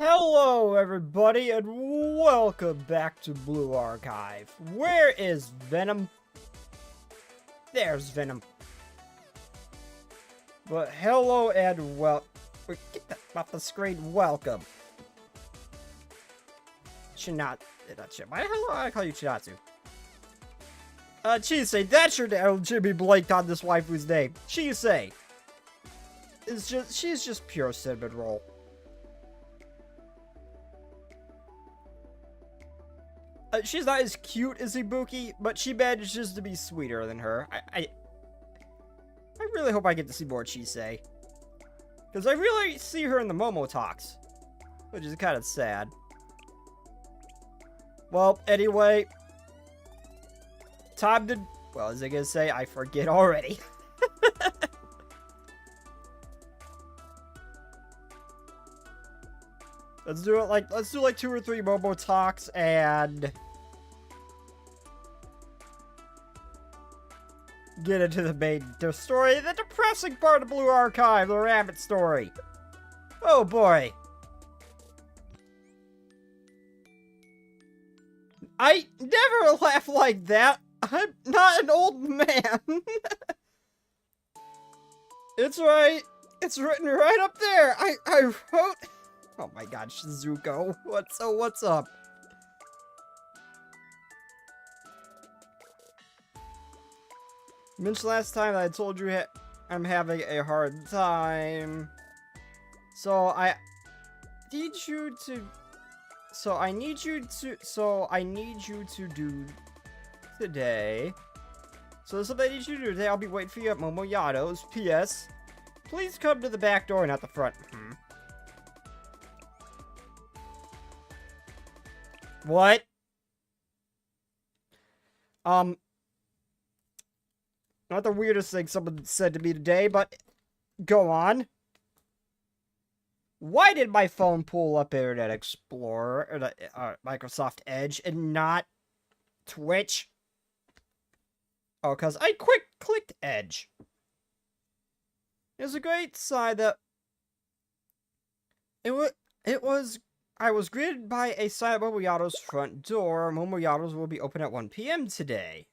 Hello everybody and welcome back to Blue Archive. Where is Venom? There's Venom. But hello and get that off the screen. Welcome. Not why the hell do I call you Chinatsu? Chisei, that's your name. Jimmy blanked on this waifu's name. Chisei. She's just pure cinnamon roll. She's not as cute as Ibuki, but she manages to be sweeter than her. I really hope I get to see more Chisei. Because I really see her in the Momo talks. Which is kind of sad. Well, anyway. Time to... Well, as I gonna say, I forget already. Let's do like 2 or 3 Momo talks and get into the main story, the depressing part of Blue Archive, the rabbit story. Oh boy. I never laugh like that. I'm not an old man. It's right. It's written right up there. I wrote... Oh my god, Shizuko. What's up? You mentioned last time that I told you I'm having a hard time. So I need you to do today. So there's something I need you to do today. I'll be waiting for you at Momoyado's. P.S. Please come to the back door, not the front. What? Not the weirdest thing someone said to me today, but go on. Why did my phone pull up Internet Explorer or Microsoft Edge and not Twitch? Oh, because I clicked Edge. It's a great sign that I was greeted by a sign at Momoyado's front door. Momoyado's will be open at 1 p.m. today.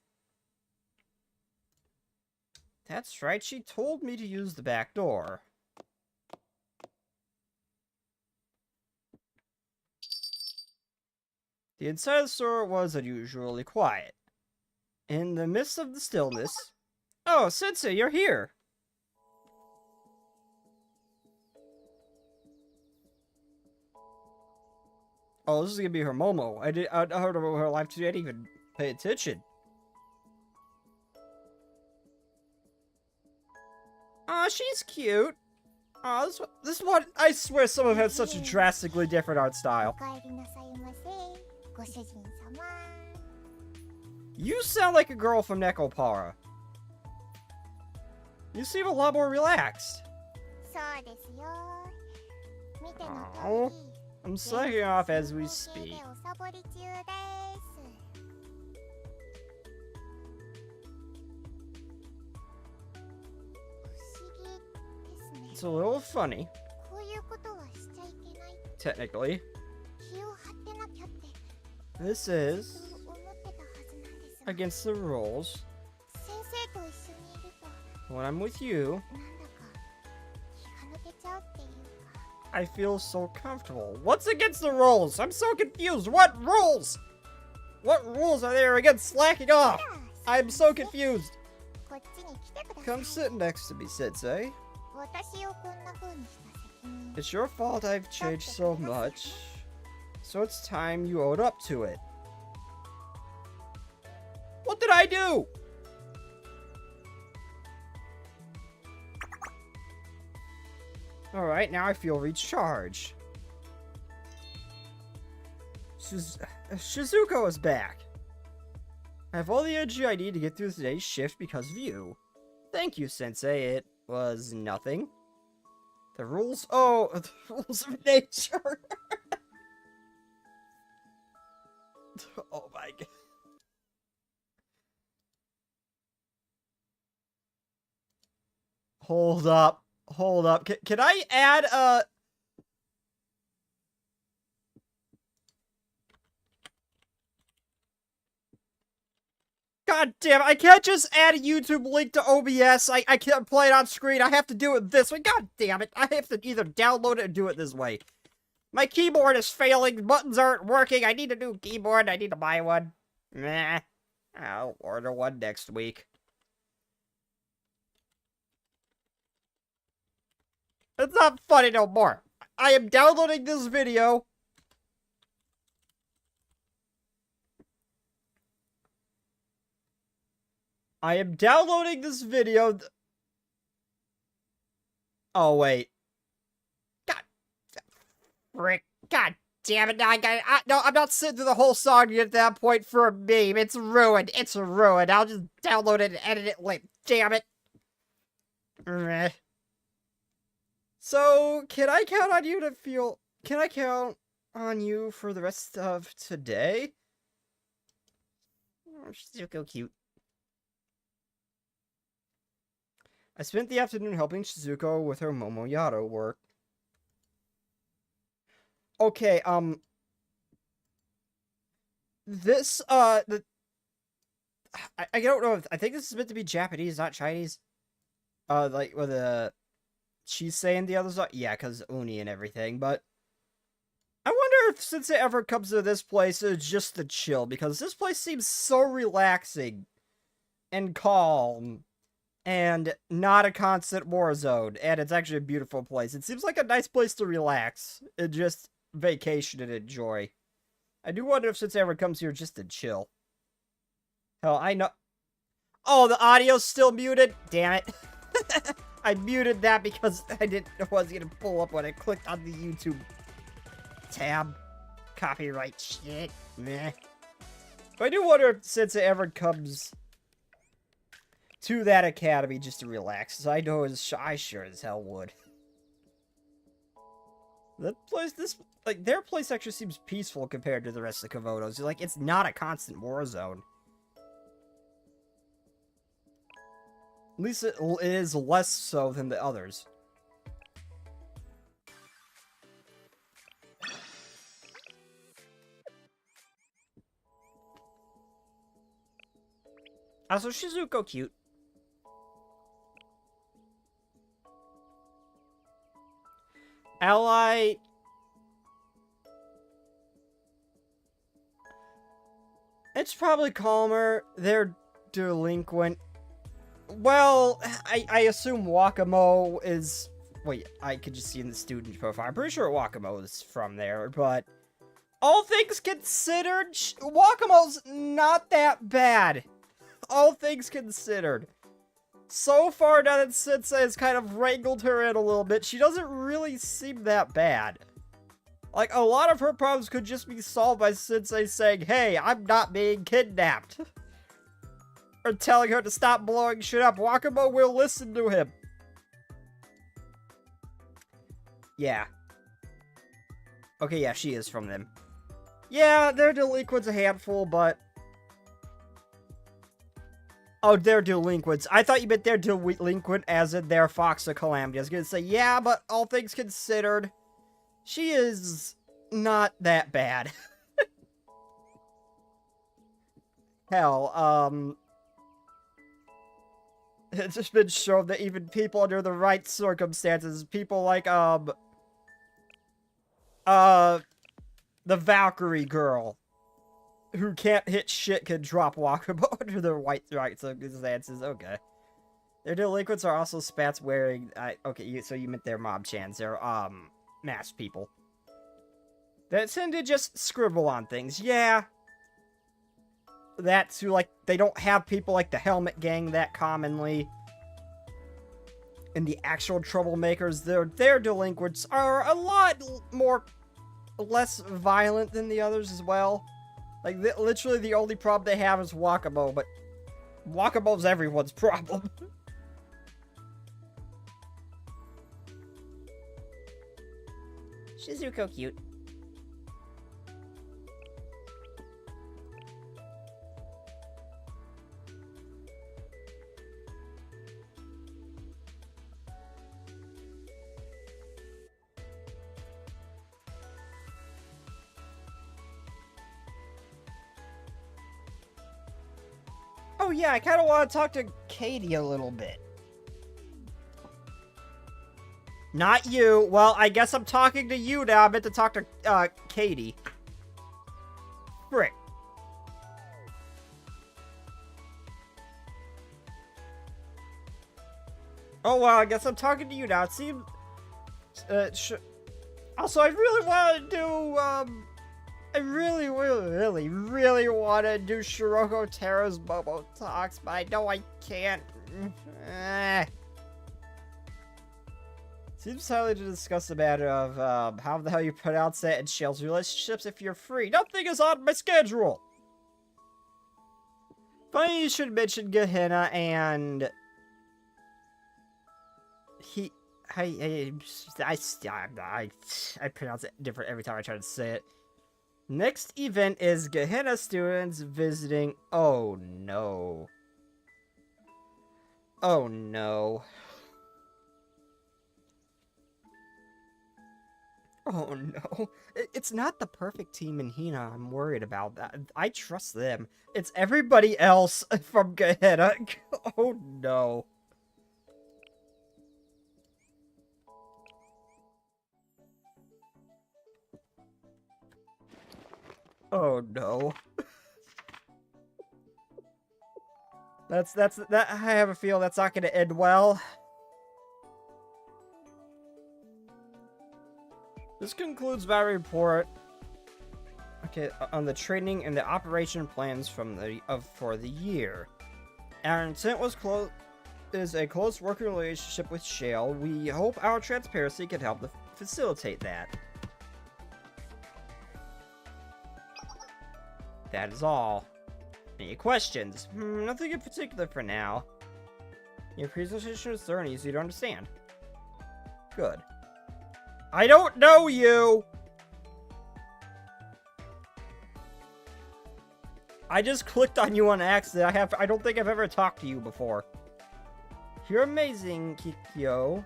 That's right, she told me to use the back door. The inside of the store was unusually quiet. In the midst of the stillness... Oh, Sensei, you're here! Oh, this is gonna be her Momo. I heard about her life too. I didn't even pay attention. Aw, she's cute. Aw, this one, I swear someone had such a drastically different art style. You sound like a girl from Nekopara. You seem a lot more relaxed. Oh. I'm signing off as we speak. It's a little funny. Technically. This is against the rules. When I'm with you, I feel so comfortable. What's against the rules? I'm so confused. What rules? What rules are there against slacking off? I'm so confused. Come sit next to me, Sensei. It's your fault I've changed so much. So it's time you owed up to it. What did I do? Alright, now I feel recharged. Shizuko is back. I have all the energy I need to get through today's shift because of you. Thank you, Sensei. It was nothing. The rules... Oh, the rules of nature. Oh my god. Hold up. Hold up. Can I add a... God damn it, I can't just add a YouTube link to OBS. I can't play it on screen. I have to do it this way. God damn it. I have to either download it or do it this way. My keyboard is failing. Buttons aren't working. I need a new keyboard. I need to buy one. Meh. I'll order one next week. It's not funny no more. I am downloading this video. I am downloading this video. Oh, wait. God. Frick. God damn it. Now I got no, I'm not sitting through the whole song to get to that point for a meme. It's ruined. It's ruined. I'll just download it and edit it late. Damn it. So, can I count on you to feel... Can I count on you for the rest of today? Oh, she's so cute. I spent the afternoon helping Shizuko with her Momoyado work. Okay, this, I don't know if, I think this is meant to be Japanese, not Chinese. Like, with she's saying the others are, yeah, because Uni and everything, but I wonder if, since it ever comes to this place, it's just the chill, because this place seems so relaxing and calm. And not a constant war zone. And it's actually a beautiful place. It seems like a nice place to relax. And just vacation and enjoy. I do wonder if since everyone comes here just to chill. Hell, I know... Oh, the audio's still muted? Damn it. I muted that because I wasn't gonna pull up when I clicked on the YouTube tab. Copyright shit. Meh. But I do wonder if since it ever comes... to that academy just to relax, as I know I sure as hell would. That place, like, their place actually seems peaceful compared to the rest of Komodo's. Like, it's not a constant war zone. At least it is less so than the others. Also, Shizuko cute. Ally... It's probably calmer. They're delinquent. Well, I assume Wakamo is... Wait, I could just see in the student profile. I'm pretty sure Wakamo is from there, but... All things considered, Wakamo's not that bad. All things considered. So far, now that Sensei has kind of wrangled her in a little bit, she doesn't really seem that bad. Like, a lot of her problems could just be solved by Sensei saying, hey, I'm not being kidnapped. Or telling her to stop blowing shit up. Wakamo will listen to him. Yeah. Okay, yeah, she is from them. Yeah, their delinquents a handful, but... Oh, they're delinquents. I thought you meant they're delinquent as in their Fox of Calamity. I was gonna say, yeah, but all things considered, she is not that bad. Hell, it's just been shown that even people under the right circumstances, people like, the Valkyrie girl, who can't hit shit, can drop Wakamo under their right circumstances. Okay. Their delinquents are also spats wearing, okay, so you meant their mob-chans. They're, masked people. That tend to just scribble on things. Yeah. That's who, like, they don't have people like the Helmet Gang that commonly. And the actual troublemakers, their delinquents are a lot less violent than the others as well. Like, literally the only problem they have is Wakamo, but Wakamo's everyone's problem. Shizuko cute. Oh yeah, I kind of want to talk to Katie a little bit. Not you. Well, I guess I'm talking to you now. I meant to talk to, Katie. Frick. Oh, well, I guess I'm talking to you now. It seems... Also, I really want to do, I really want to do Shiroko Tera's Bobo Talks, but I know I can't. Seems silly to discuss the matter of, how the hell you pronounce that in Shell's relationships if you're free. Nothing is on my schedule! Funny you should mention Gehenna and... I pronounce it different every time I try to say it. Next event is Gehenna students visiting... Oh, no. Oh, no. Oh, no. It's not the perfect team in Hina I'm worried about. I trust them. It's everybody else from Gehenna. Oh, no. Oh no. that I have a feel that's not gonna end well. This concludes my report. Okay, on the training and the operation plans from for the year. Our intent is a close working relationship with Shale. We hope our transparency can help to facilitate that. That is all. Any questions? Nothing in particular for now. Your presentation is thorough and easy to understand. Good. I don't know you! I just clicked on you on accident. I don't think I've ever talked to you before. You're amazing, Kikyu.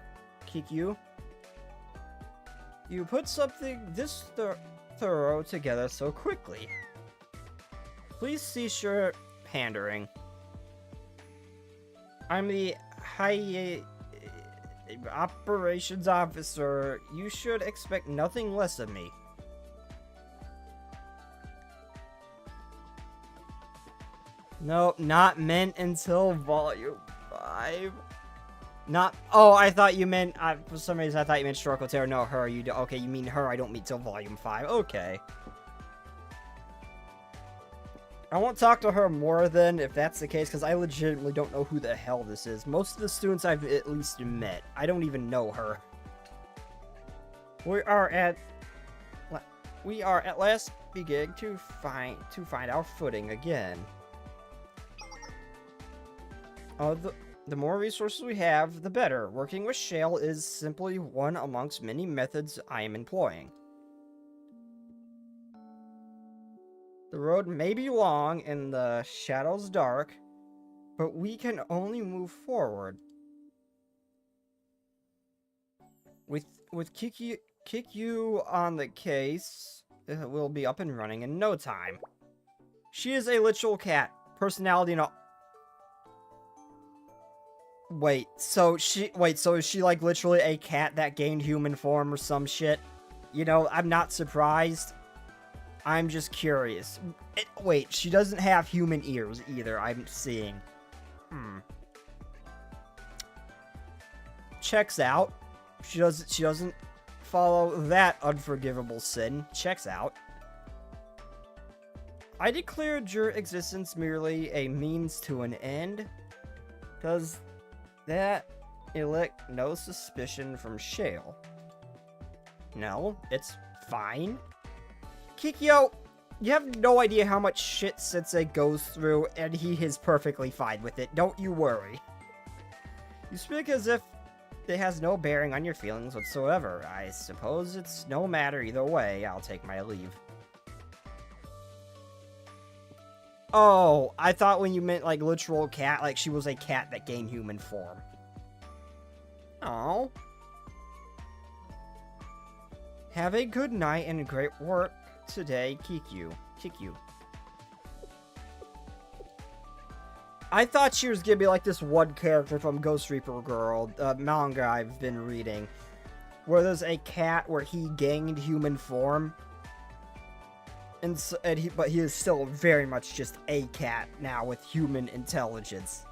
You put something this thorough together so quickly. Please cease your pandering. I'm the high operations officer. You should expect nothing less of me. Nope, not meant until volume 5. Not. Oh, I thought you meant. For some reason, I thought you meant Shiroko Tera. No, her. You do. Okay, you mean her. I don't mean till volume 5. Okay. I won't talk to her more then, if that's the case, because I legitimately don't know who the hell this is. Most of the students I've at least met, I don't even know her. We are at last beginning to find our footing again. The more resources we have, the better. Working with Shale is simply one amongst many methods I am employing. The road may be long and the shadows dark, but we can only move forward. With Kikyu on the case, we'll be up and running in no time. She is a literal cat, personality and all. So is she like literally a cat that gained human form or some shit? You know, I'm not surprised. I'm just curious. Wait, she doesn't have human ears either, I'm seeing. Checks out. She doesn't follow that unforgivable sin. Checks out. I declared your existence merely a means to an end. Does that elicit no suspicion from Shale? No, it's fine. Kikyo, you have no idea how much shit Sensei goes through, and he is perfectly fine with it. Don't you worry. You speak as if it has no bearing on your feelings whatsoever. I suppose it's no matter either way. I'll take my leave. Oh, I thought when you meant like literal cat, like she was a cat that gained human form. Oh. Have a good night and great work today, Kikyu. I thought she was gonna be like this one character from Ghost Reaper Girl, manga I've been reading, where there's a cat where he gained human form, but he is still very much just a cat now with human intelligence.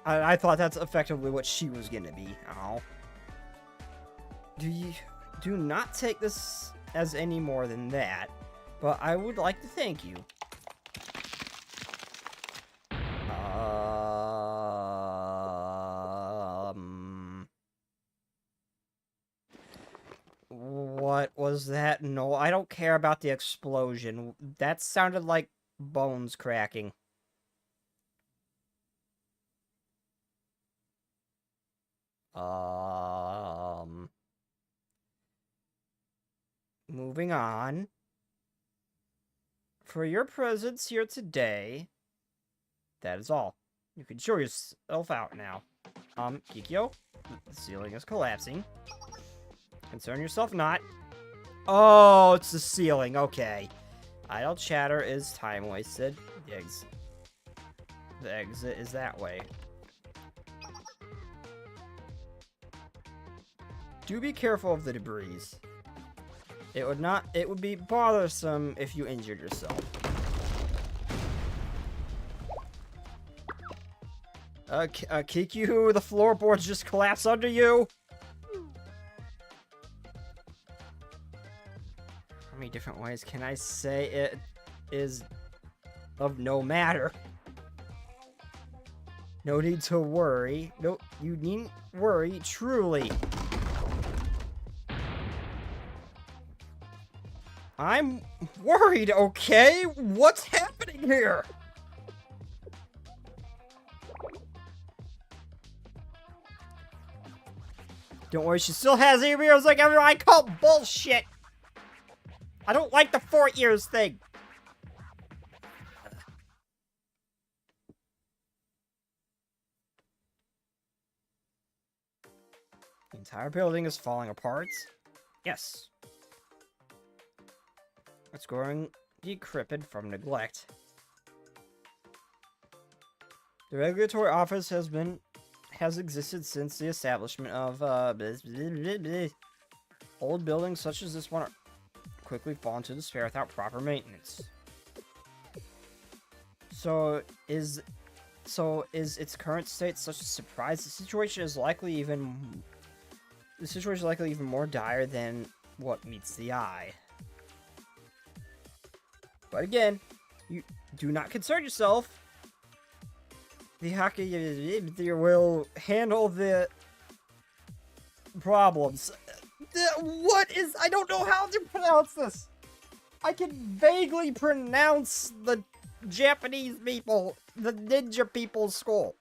I thought that's effectively what she was gonna be. Oh. Do not take this as any more than that, but I would like to thank you. What was that? No, I don't care about the explosion. That sounded like bones cracking. Moving on. For your presence here today, that is all. You can show yourself out now. Kikyo, the ceiling is collapsing. Concern yourself not. Oh, it's the ceiling. Okay. Idle chatter is time wasted. The exit is that way. Do be careful of the debris. It would be bothersome if you injured yourself. Kikyu, the floorboards just collapse under you. How many different ways can I say it is of no matter? No need to worry. No, you needn't worry, truly. I'm worried, okay? What's happening here? Don't worry, she still has ears like everyone. I call bullshit. I don't like the 4 ears thing. The entire building is falling apart. Yes. It's growing decrepit from neglect. The regulatory office has existed since the establishment of old buildings such as this one are quickly fall into despair without proper maintenance. So is its current state such a surprise? The situation is likely even more dire than what meets the eye. But again, you do not concern yourself. The Haki will handle the problems. I don't know how to pronounce this. I can vaguely pronounce the Japanese people, the ninja people's school.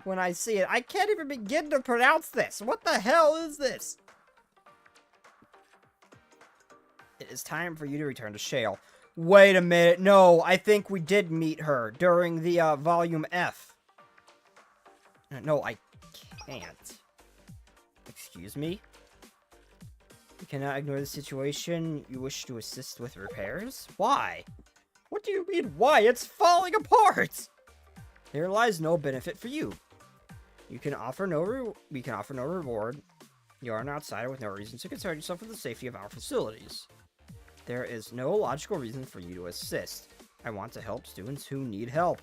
When I see it, I can't even begin to pronounce this. What the hell is this? It is time for you to return to Shale. Wait a minute. No, I think we did meet her during the Volume F. No, I can't. Excuse me? You cannot ignore the situation. You wish to assist with repairs? Why? What do you mean, why? It's falling apart! There lies no benefit for you. We can offer no reward. You are an outsider with no reason to concern yourself with the safety of our facilities. There is no logical reason for you to assist. I want to help students who need help.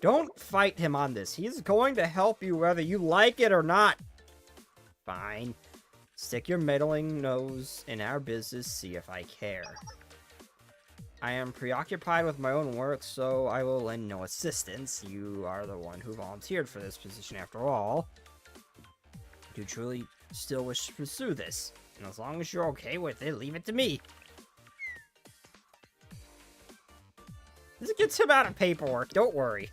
Don't fight him on this. He's going to help you whether you like it or not. Fine. Stick your meddling nose in our business, see if I care. I am preoccupied with my own work, so I will lend no assistance. You are the one who volunteered for this position after all. You truly still wish to pursue this, and as long as you're okay with it, leave it to me. This gets him out of paperwork, don't worry.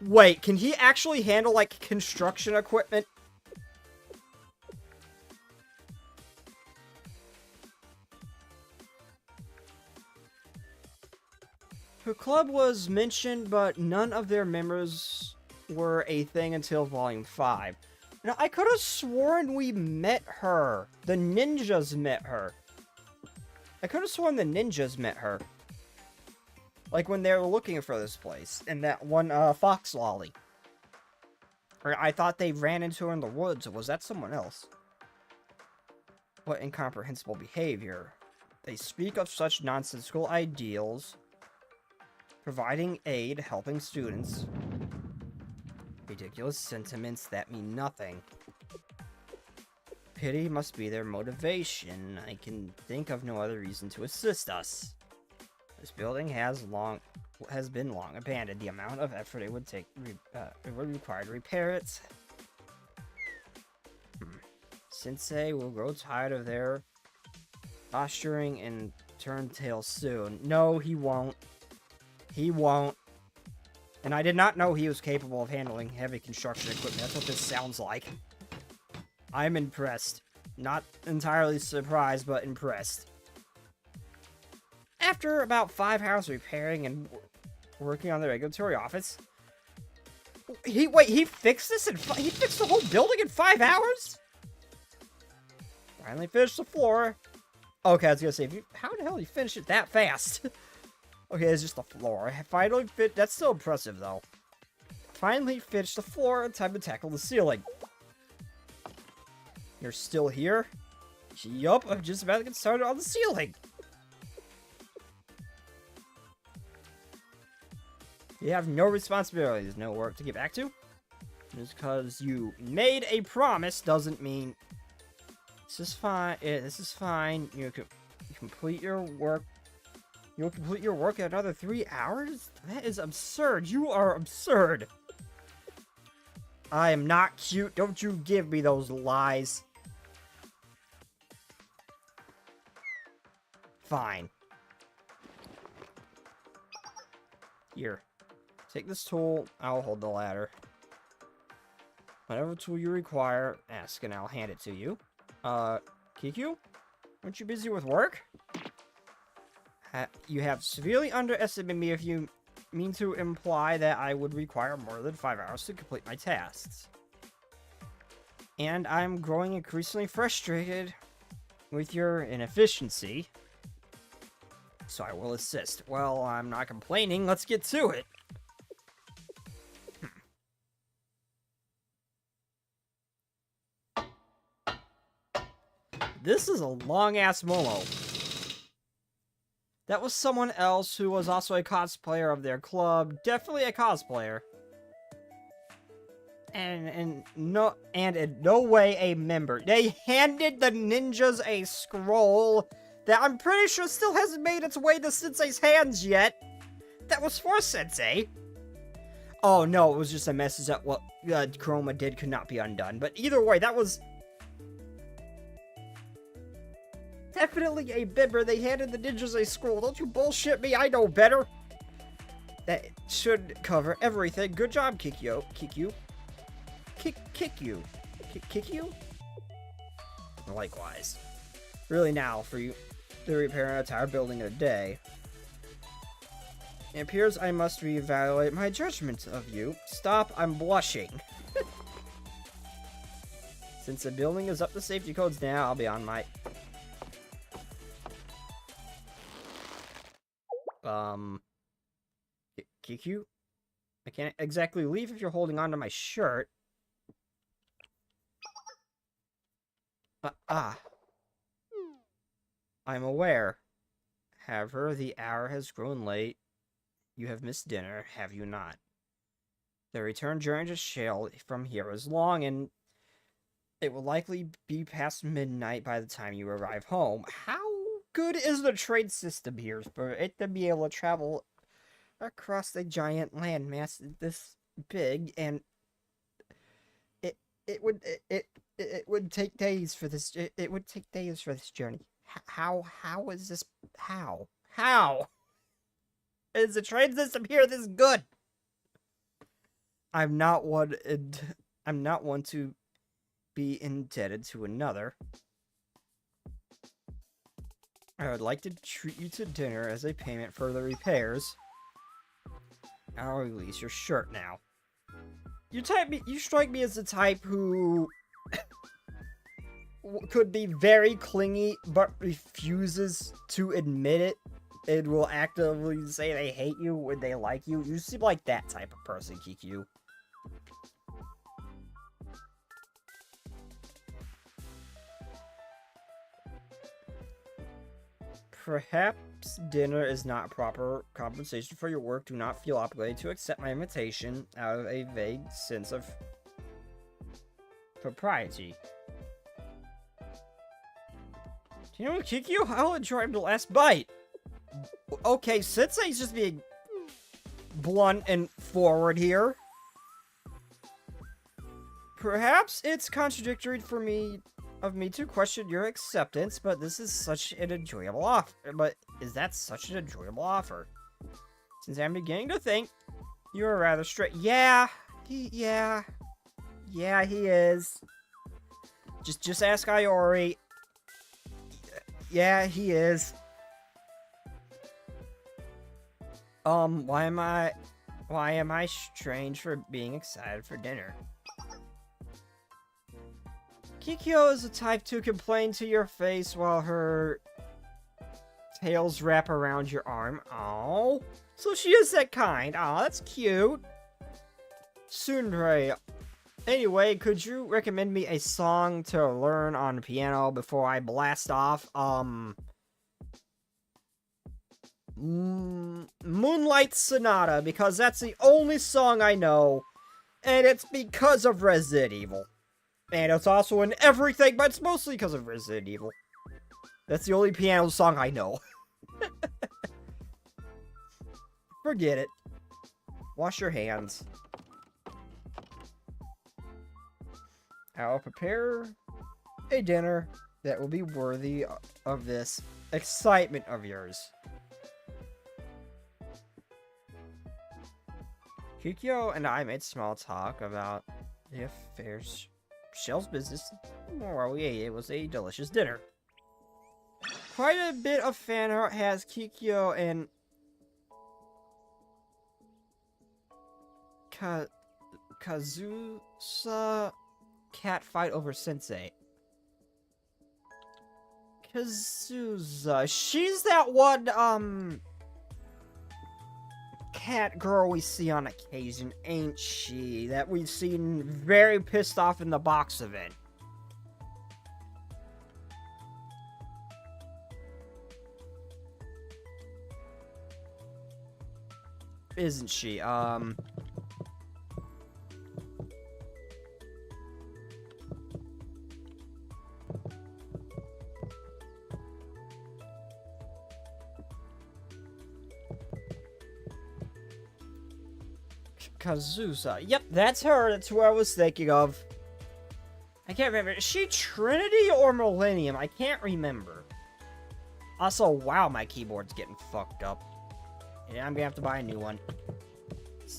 Wait, can he actually handle, like, construction equipment? Her club was mentioned, but none of their members were a thing until Volume 5. Now, I could have sworn we met her. The ninjas met her. I could have sworn the ninjas met her. Like when they were looking for this place. In that one, Fox Lolly. Or I thought they ran into her in the woods. Or was that someone else? What incomprehensible behavior. They speak of such nonsensical ideals. Providing aid, helping students. Ridiculous sentiments that mean nothing. Pity must be their motivation. I can think of no other reason to assist us. This building has been long abandoned. The amount of effort it would require to repair it. Sensei will grow tired of their posturing and turn tail soon. No, he won't. He won't. And I did not know he was capable of handling heavy construction equipment. That's what this sounds like. I'm impressed. Not entirely surprised, but impressed. After about 5 hours repairing and working on the regulatory office, he fixed this he fixed the whole building in 5 hours? Finally finished the floor. Okay, I was gonna say, how the hell did you finish it that fast? Okay, it's just the floor. Finally fit. That's still impressive, though. Finally finished the floor. Time to tackle the ceiling. You're still here? Yup, I'm just about to get started on the ceiling. You have no responsibilities, no work to get back to. Just because you made a promise doesn't mean... This is fine. This is fine. You complete your work. You'll complete your work in another 3 hours? That is absurd. You are absurd. I am not cute. Don't you give me those lies. Fine. Here. Take this tool. I'll hold the ladder. Whatever tool you require, ask and I'll hand it to you. Kiku? Aren't you busy with work? You have severely underestimated me if you mean to imply that I would require more than 5 hours to complete my tasks. And I'm growing increasingly frustrated with your inefficiency. So I will assist. Well, I'm not complaining. Let's get to it. This is a long-ass Momo. That was someone else who was also a cosplayer of their club. Definitely a cosplayer. And in no way a member. They handed the ninjas a scroll that I'm pretty sure still hasn't made its way to Sensei's hands yet. That was for Sensei. Oh no, it was just a message that what Chroma did could not be undone. But either way, that was definitely a member. They handed the ninjas a scroll. Don't you bullshit me, I know better. That should cover everything. Good job, Kiku. Kiku? Kiku? Likewise. Really now, for you to repair an entire building in a day. It appears I must reevaluate my judgment of you. Stop, I'm blushing. Since the building is up to safety codes now, I'll be on my... Kiku? I can't exactly leave if you're holding on to my shirt. I'm aware. However, the hour has grown late. You have missed dinner, have you not? The return journey to Shale from here is long, and it will likely be past midnight by the time you arrive home. How good is the train system here for it to be able to travel across a giant landmass this big, and it would take days for this. It would take days for this journey. How is this? How is the train system here this good? I'm not one to be indebted to another. I would like to treat you to dinner as a payment for the repairs. I'll release your shirt now. You strike me as the type who could be very clingy, but refuses to admit it. And will actively say they hate you when they like you. You seem like that type of person, Kikyu. Perhaps dinner is not proper compensation for your work. Do not feel obligated to accept my invitation out of a vague sense of propriety. Do you know what, Kikyu? I'll enjoy the last bite. Okay, Sensei's just being blunt and forward here. Perhaps it's contradictory for me to question your acceptance, but this is such an enjoyable offer. But is that such an enjoyable offer? Since I'm beginning to think you're rather straight. Yeah, he is. Just ask Iori. Yeah, he is. Why am I strange for being excited for dinner? Kikyo is the type to complain to your face while her tails wrap around your arm. Oh, so she is that kind. Oh, that's cute. Tsundere. Anyway, could you recommend me a song to learn on the piano before I blast off? Moonlight Sonata, because that's the only song I know, and it's because of Resident Evil. And it's also in everything, but it's mostly because of Resident Evil. That's the only piano song I know. Forget it. Wash your hands. I'll prepare a dinner that will be worthy of this excitement of yours. Kikyo and I made small talk about the affairs Shell's business while we ate. It was a delicious dinner. Quite a bit of fan art has Kikyo and Kazusa cat fight over Sensei. Kazusa, she's that one cat girl we see on occasion, ain't she? That we've seen very pissed off in the box event. Isn't she? Kazusa. Yep, that's her. That's who I was thinking of. I can't remember. Is she Trinity or Millennium? I can't remember. Also, wow, my keyboard's getting fucked up. Yeah, I'm gonna have to buy a new one.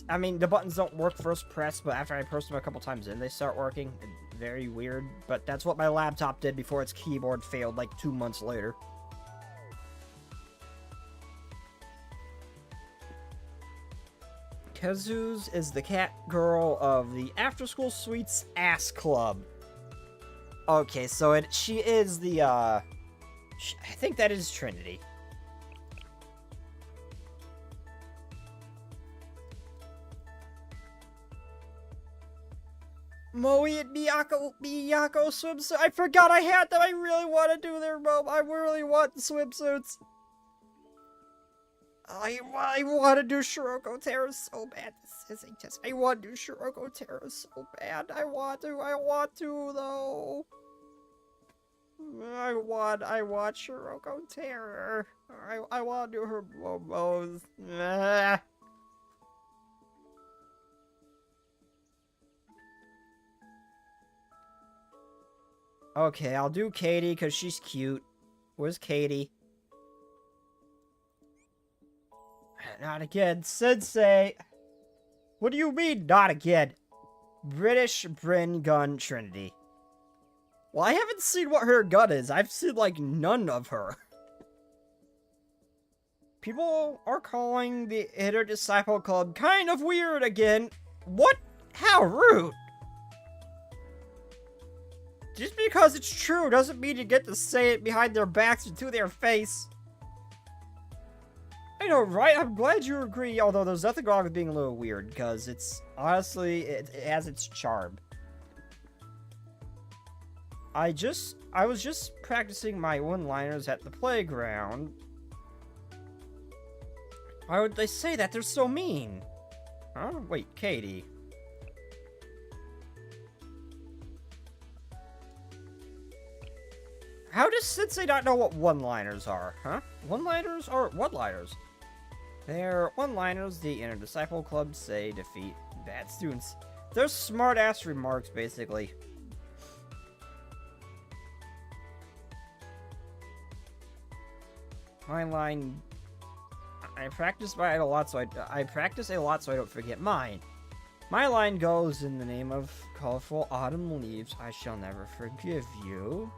I mean, the buttons don't work first press, but after I press them a couple times in, they start working. Very weird, but that's what my laptop did before its keyboard failed like 2 months later. Kazuz is the cat girl of the After School Suites Ass Club. Okay, so she is the, I think that is Trinity. Moe and Miyako swimsuit. I forgot I had them. I really want to do their Mo. I really want the swimsuits. I want to do Shiroko Terra so bad. This isn't just. I want to do Shiroko Terra so bad. I want to though. I want Shiroko Terror. I want to do her momos. Okay, I'll do Katie because she's cute. Where's Katie? Not again. Sensei! What do you mean, not again? British Bryn Gun Trinity. Well, I haven't seen what her gun is. I've seen, like, none of her. People are calling the Inner Disciple Club kind of weird again. What How rude! Just because it's true doesn't mean you get to say it behind their backs or to their face. I know, right? I'm glad you agree, although there's nothing wrong with being a little weird, because it's, honestly, it has its charm. I was just practicing my one-liners at the playground. Why would they say that? They're so mean. Huh? Wait, Katie. How does Sensei not know what one-liners are, huh? One-liners are one-liners. They're one-liners the Inner Disciple Club say defeat bad students. They're smart-ass remarks, basically. My line... I practice a lot so I don't forget mine. My line goes, in the name of colorful autumn leaves, I shall never forgive you.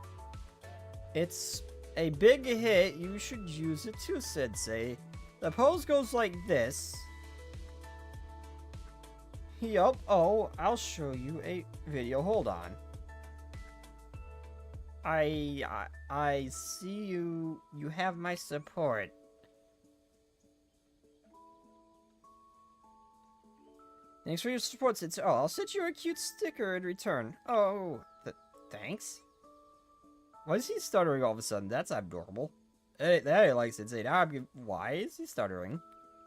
It's a big hit, you should use it too, Sensei. The pose goes like this. Yup, oh, I'll show you a video, hold on. I see you have my support. Thanks for your support, Sensei. Oh, I'll send you a cute sticker in return. Oh, thanks? Why is he stuttering all of a sudden? That's abnormal. That I like Sensei. Now why is he stuttering?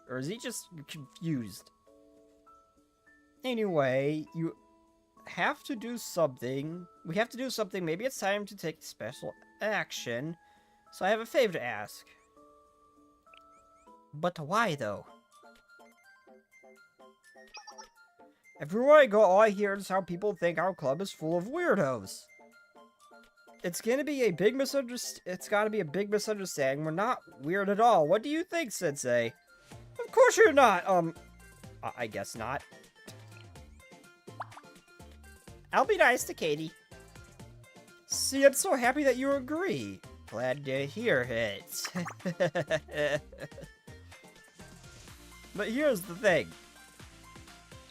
Or is he just confused? Anyway, you have to do something. We have to do something. Maybe it's time to take special action. So I have a favor to ask. But why, though? Everywhere I go, all I hear is how people think our club is full of weirdos. It's gonna be a big It's gotta be a big misunderstanding. We're not weird at all. What do you think, Sensei? Of course you're not. I guess not. I'll be nice to Katie. See, I'm so happy that you agree. Glad to hear it. But here's the thing.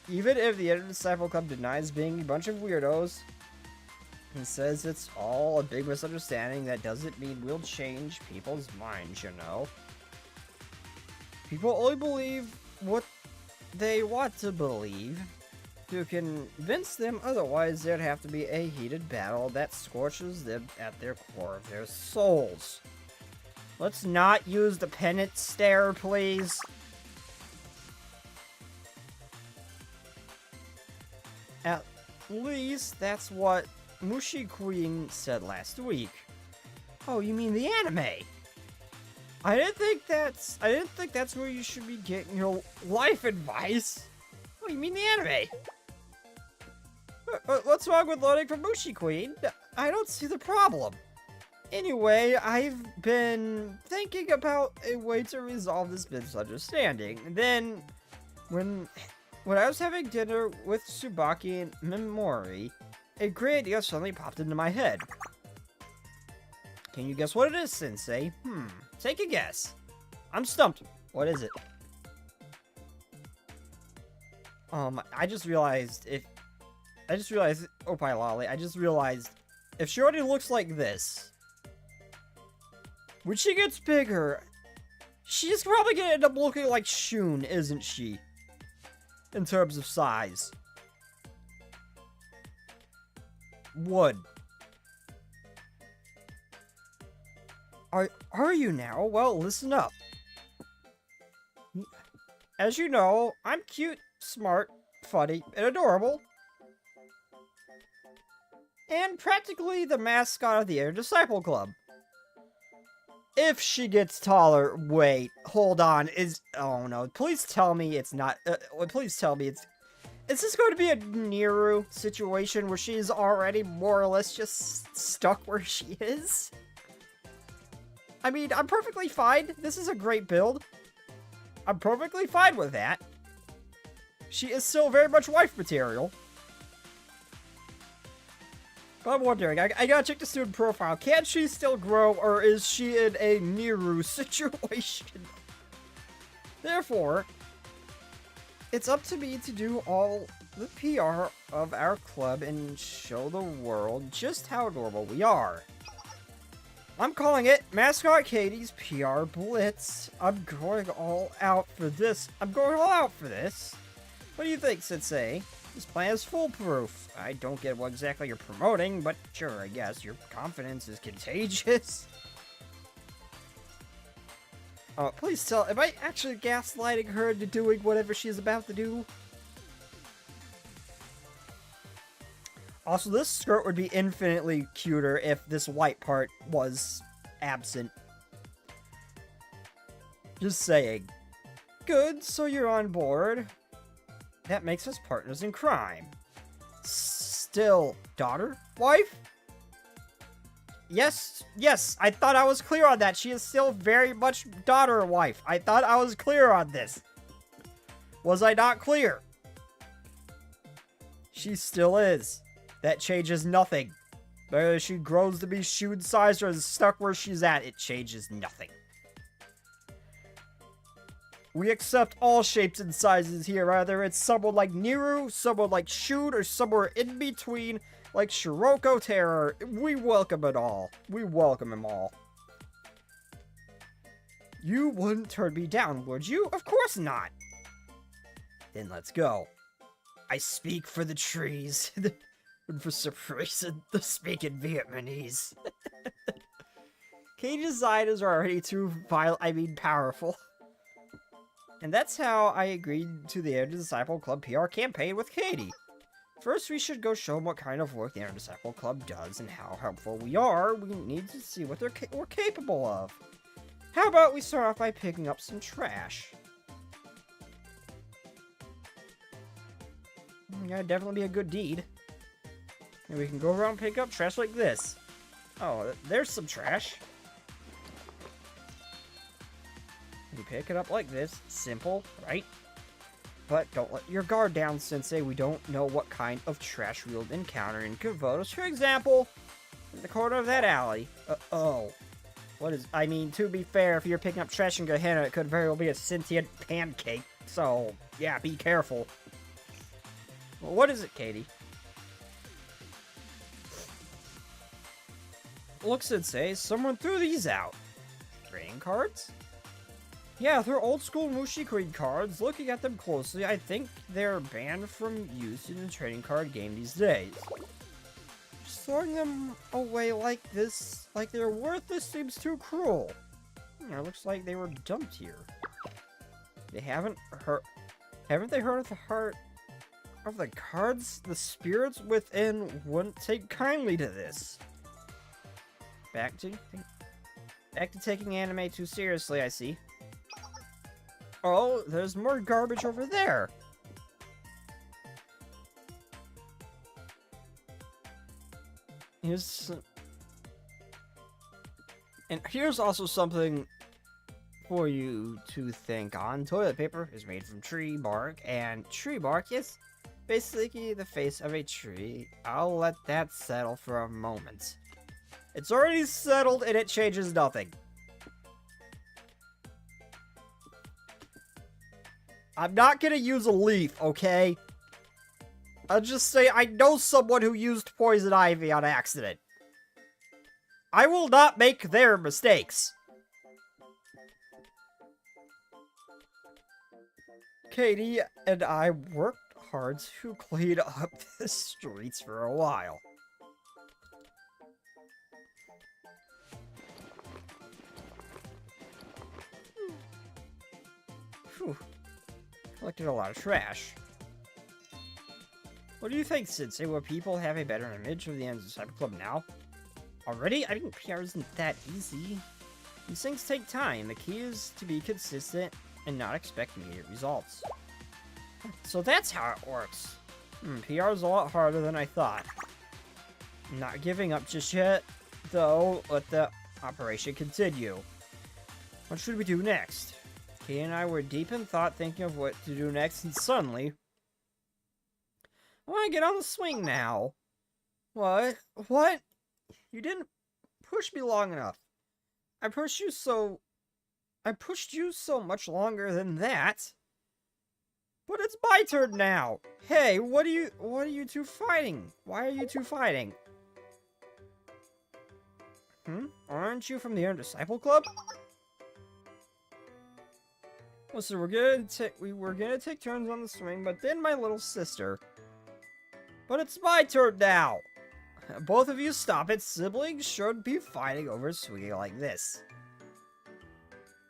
Even if the Inner Disciple Club denies being a bunch of weirdos, and says it's all a big misunderstanding, that doesn't mean we'll change people's minds, you know? People only believe what they want to believe. To convince them otherwise, there'd have to be a heated battle that scorches them at their core of their souls. Let's not use the pennant stare, please. At least that's what Mushi Queen said last week. Oh, you mean the anime? I didn't think that's where you should be getting your life advice. Oh, you mean the anime? What's wrong with learning from Mushi Queen? I don't see the problem. Anyway, I've been thinking about a way to resolve this misunderstanding. And then, when I was having dinner with Tsubaki and Memori, a great idea suddenly popped into my head. Can you guess what it is, Sensei? Take a guess. I'm stumped. What is it? I just realized, Opie Lolly, I just realized, if she already looks like this, when she gets bigger, she's probably gonna end up looking like Shun, isn't she? In terms of size. Would. Are you now? Well, listen up. As you know, I'm cute, smart, funny, and adorable. And practically the mascot of the Inner Disciple Club. If she gets taller, wait, hold on, oh no, please tell me it's not, please tell me is this going to be a Niru situation where she's already more or less just stuck where she is? I mean, I'm perfectly fine, this is a great build. I'm perfectly fine with that. She is still very much wife material. But I'm wondering, I gotta check the student profile. Can she still grow, or is she in a Niru situation? Therefore, It's up to me to do all the PR of our club and show the world just how adorable we are. I'm calling it Mascot Katie's PR Blitz. I'm going all out for this. What do you think, Sensei? This plan is foolproof. I don't get what exactly you're promoting, but sure, I guess your confidence is contagious. Oh, please tell, am I actually gaslighting her into doing whatever she's about to do? Also, this skirt would be infinitely cuter if this white part was absent. Just saying. Good, so you're on board. That makes us partners in crime. Still, daughter? Wife? Yes, I thought I was clear on that. She is still very much daughter wife. I thought I was clear on this. Was I not clear? She still is. That changes nothing. Whether she grows to be shoe size or is stuck where she's at, it changes nothing. We accept all shapes and sizes here, either it's someone like Niru, someone like Shoot, or somewhere in between, like Shiroko Terror. We welcome it all. We welcome them all. You wouldn't turn me down, would you? Of course not. Then let's go. I speak for the trees. And for some reason, they speak in Vietnamese. Katie's designers are already too powerful. And that's how I agreed to the Inner Disciple Club PR campaign with Katie. First, we should go show them what kind of work the Inner Disciple Club does and how helpful we are. We need to see what we're capable of. How about we start off by picking up some trash? That'd definitely be a good deed. And we can go around and pick up trash like this. Oh, there's some trash. You pick it up like this. Simple, right? But don't let your guard down, Sensei. We don't know what kind of trash we'll encounter in Kavotos. For example, in the corner of that alley. Uh-oh. To be fair, if you're picking up trash in Gehenna, it could very well be a sentient pancake. So, yeah, be careful. Well, what is it, Katie? Look, Sensei, someone threw these out. Trading cards? Yeah, they're old school Mushi-Queen cards. Looking at them closely, I think they're banned from use in the trading card game these days. Just throwing them away like this, like they're worthless, seems too cruel. It looks like they were dumped here. Haven't they heard of the heart of the cards? The spirits within wouldn't take kindly to this. Back to taking anime too seriously, I see. Oh, there's more garbage over there. Here's also something for you to think on. Toilet paper is made from tree bark, and tree bark is basically the face of a tree. I'll let that settle for a moment. It's already settled and it changes nothing. I'm not gonna use a leaf, okay? I'll just say I know someone who used poison ivy on accident. I will not make their mistakes. Katie and I worked hard to clean up the streets for a while. Phew. Collected a lot of trash. What do you think, Sensei? Will people have a better image of the Inner Disciple Club now? Already? I mean, PR isn't that easy. These things take time. The key is to be consistent and not expect immediate results. So that's how it works. PR is a lot harder than I thought. I'm not giving up just yet, though. Let the operation continue. What should we do next? Kay and I were deep in thought thinking of what to do next, and suddenly... I want to get on the swing now. What? What? You didn't push me long enough. I pushed you so much longer than that. But it's my turn now! Hey, what are you two fighting? Why are you two fighting? Aren't you from the Inner Disciple Club? Well, so we were gonna take turns on the swing, but then my little sister. But it's my turn now! Both of you stop it. Siblings shouldn't be fighting over swinging like this.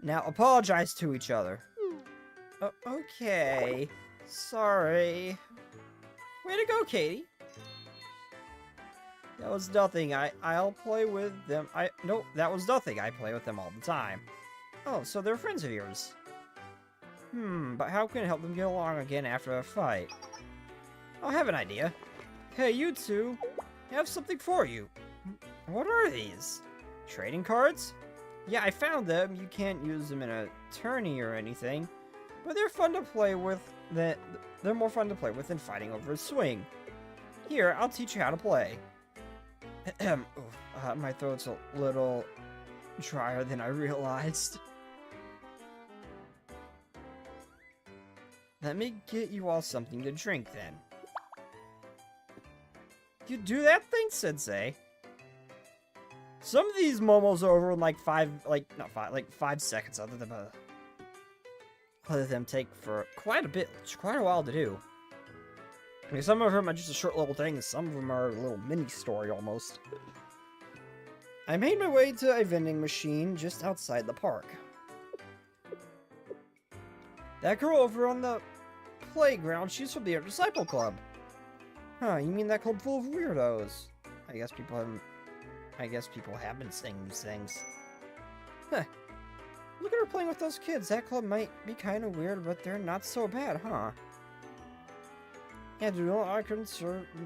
Now apologize to each other. Okay. Sorry. Way to go, Katie. That was nothing. I'll play with them. Nope, that was nothing. I play with them all the time. Oh, so they're friends of yours. But how can I help them get along again after a fight? I have an idea. Hey, you two. I have something for you. What are these? Trading cards? Yeah, I found them. You can't use them in a tourney or anything. But they're fun to play with. They're more fun to play with than fighting over a swing. Here, I'll teach you how to play. My throat's a little drier than I realized. Let me get you all something to drink then. You do that thing, Sensei? Some of these momos are over in like 5 seconds. Other than take for quite a while to do. I mean, some of them are just a short little thing, some of them are a little mini story almost. I made my way to a vending machine just outside the park. That girl over on the playground, she's from the Inner Disciple Club. Huh, you mean that club full of weirdos? I guess people have been saying these things. Huh. Look at her playing with those kids. That club might be kind of weird, but they're not so bad, huh? Yeah, do you know I couldn't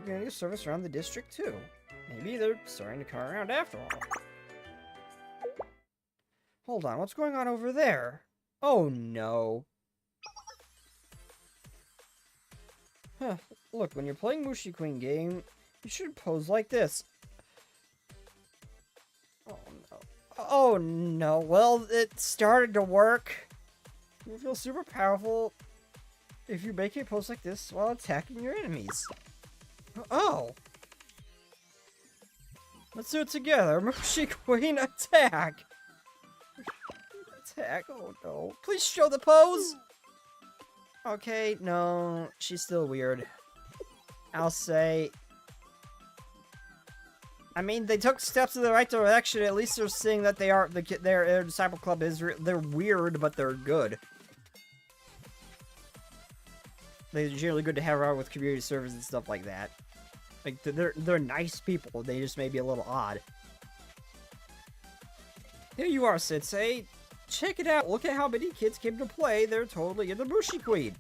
get a service around the district too? Maybe they're starting to come around after all. Hold on, what's going on over there? Oh no. Huh, look, when you're playing Mushi Queen game, you should pose like this. Oh no. Oh no, well, it started to work. You feel super powerful if you make a pose like this while attacking your enemies. Oh! Let's do it together. Mushi Queen attack! Attack, oh no. Please show the pose! Okay, no, she's still weird. I'll say... I mean, they took steps in the right direction. At least they're seeing that their Disciple Club is... They're weird, but they're good. They're generally good to have around with community service and stuff like that. Like, they're nice people. They just may be a little odd. Here you are, Sensei. Check it out. Look at how many kids came to play. They're totally into Mushi Queen.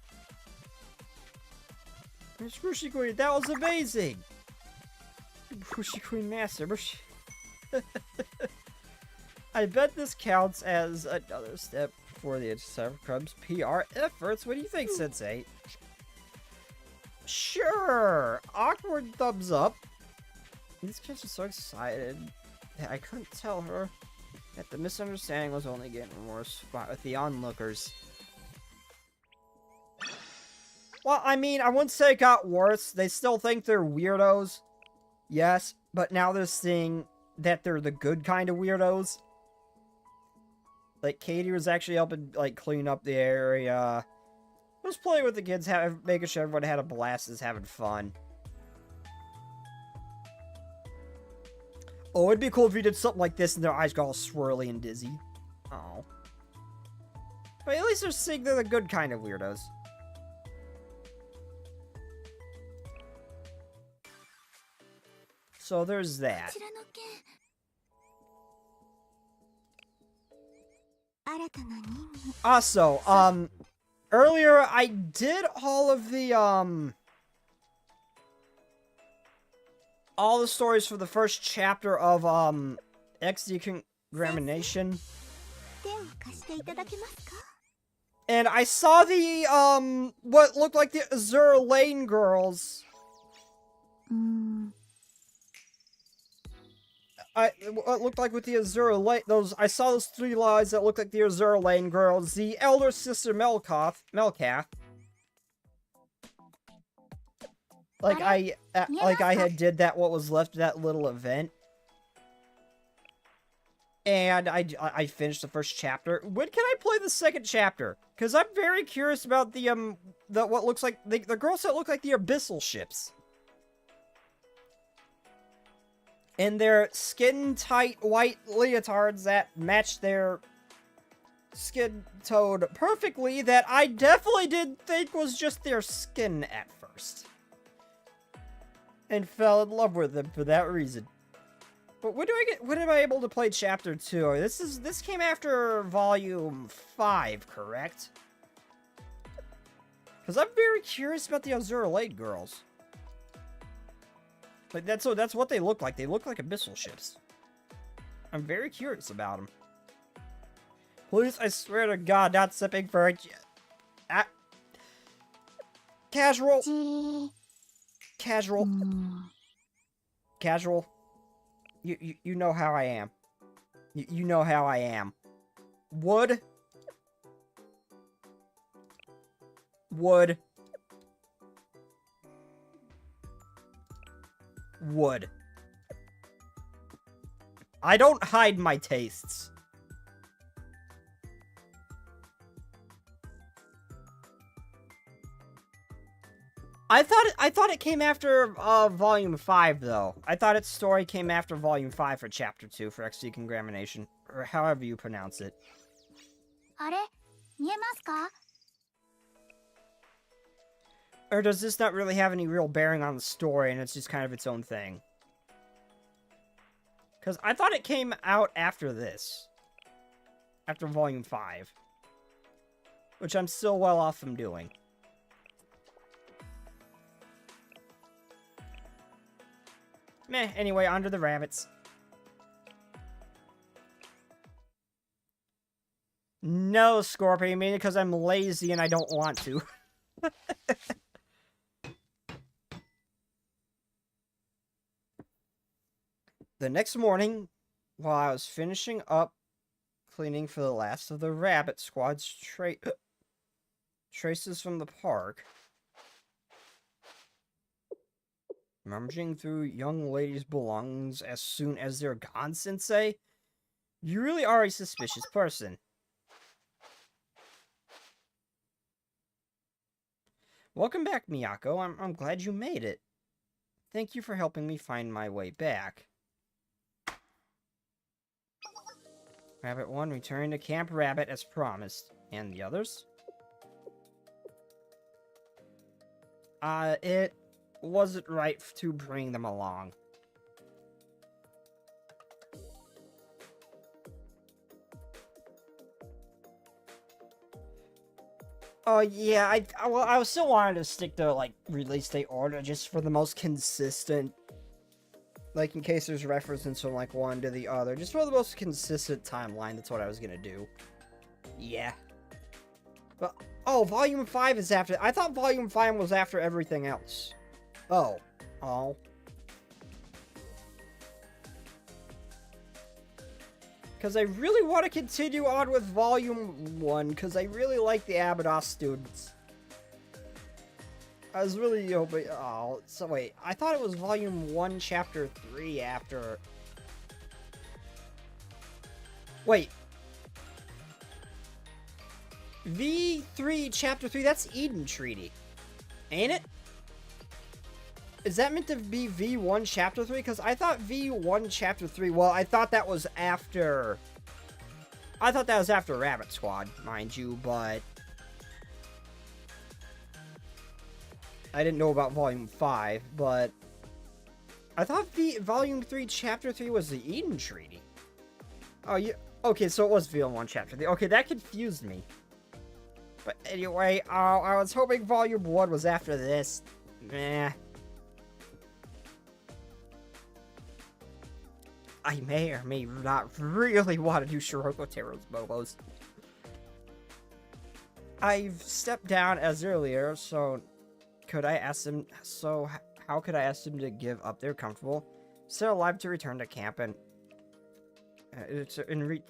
It's Mushi Queen. That was amazing. Mushi Queen Master. Mushi... I bet this counts as another step for the Disciple Club's PR efforts. What do you think, Sensei? Sure! Awkward thumbs up. These kids are so excited that I couldn't tell her that the misunderstanding was only getting worse with the onlookers. Well, I mean, I wouldn't say it got worse. They still think they're weirdos. Yes, but now they're seeing that they're the good kind of weirdos. Like, Katie was actually helping, like, clean up the area. Just playing with the kids, making sure everyone had a blast, is having fun. Oh, it'd be cool if you did something like this and their eyes got all swirly and dizzy. Oh. But at least they're seeing they're the good kind of weirdos. So there's that. Also, earlier I did all the stories for the first chapter of XD Examination. And I saw the what looked like the Azure Lane girls. What looked like with the Azure Lane, I saw those 3 lies that looked like the Azure Lane girls. The elder sister Melcath, Like I had did that what was left of that little event. And I finished the first chapter. When can I play the second chapter? Because I'm very curious about the what looks like the girls that look like the abyssal ships. And their skin-tight white leotards that match their skin tone perfectly, that I definitely did think was just their skin at first. And fell in love with them for that reason. But when am I able to play chapter 2? This came after volume 5, correct? Because I'm very curious about the Azura Lake girls. Like that's what they look like. They look like abyssal ships. I'm very curious about them. Please, I swear to God, not sipping for a casual. Casual. Casual. You know how I am. You know how I am. Wood. Wood. Wood. I don't hide my tastes. I thought it came after volume 5 though. I thought its story came after volume 5 for chapter 2 for XD Congratulation, or however you pronounce it. Or does this not really have any real bearing on the story and it's just kind of its own thing? Because I thought it came out after this. After volume 5. Which I'm still well off from doing. Meh, anyway, on to the rabbits. No, Scorpion, mainly because I'm lazy and I don't want to. The next morning, while I was finishing up cleaning for the last of the rabbit squad's traces from the park, rummaging through young ladies' belongings as soon as they're gone, Sensei? You really are a suspicious person. Welcome back, Miyako. I'm glad you made it. Thank you for helping me find my way back. Rabbit 1 returned to Camp Rabbit as promised. And the others? It wasn't right to bring them along. Oh, yeah, I still wanted to stick to, like, release date order just for the most consistent. Like, in case there's references from, like, one to the other. Just for the most consistent timeline, that's what I was gonna do. Yeah. But, oh, Volume 5 is after... I thought Volume 5 was after everything else. Oh. Oh. Because I really want to continue on with Volume 1, because I really like the Abydos students. I was really hoping... Oh, so wait. I thought it was Volume 1, Chapter 3 after... Wait. V3, Chapter 3, that's Eden Treaty. Ain't it? Is that meant to be V1, Chapter 3? Because I thought V1, Chapter 3... Well, I thought that was after... I thought that was after Rabbit Squad, mind you, but... I didn't know about Volume 5, but... I thought Volume 3, Chapter 3 was the Eden Treaty. Oh, yeah. Okay, so it was V1, Chapter 3. Okay, that confused me. But anyway, I was hoping Volume 1 was after this. Meh. I may or may not really want to do Shiroko Tero's Bobos. I've stepped down as earlier, so could I ask him? So how could I ask him to give up their comfortable, still alive to return to camp and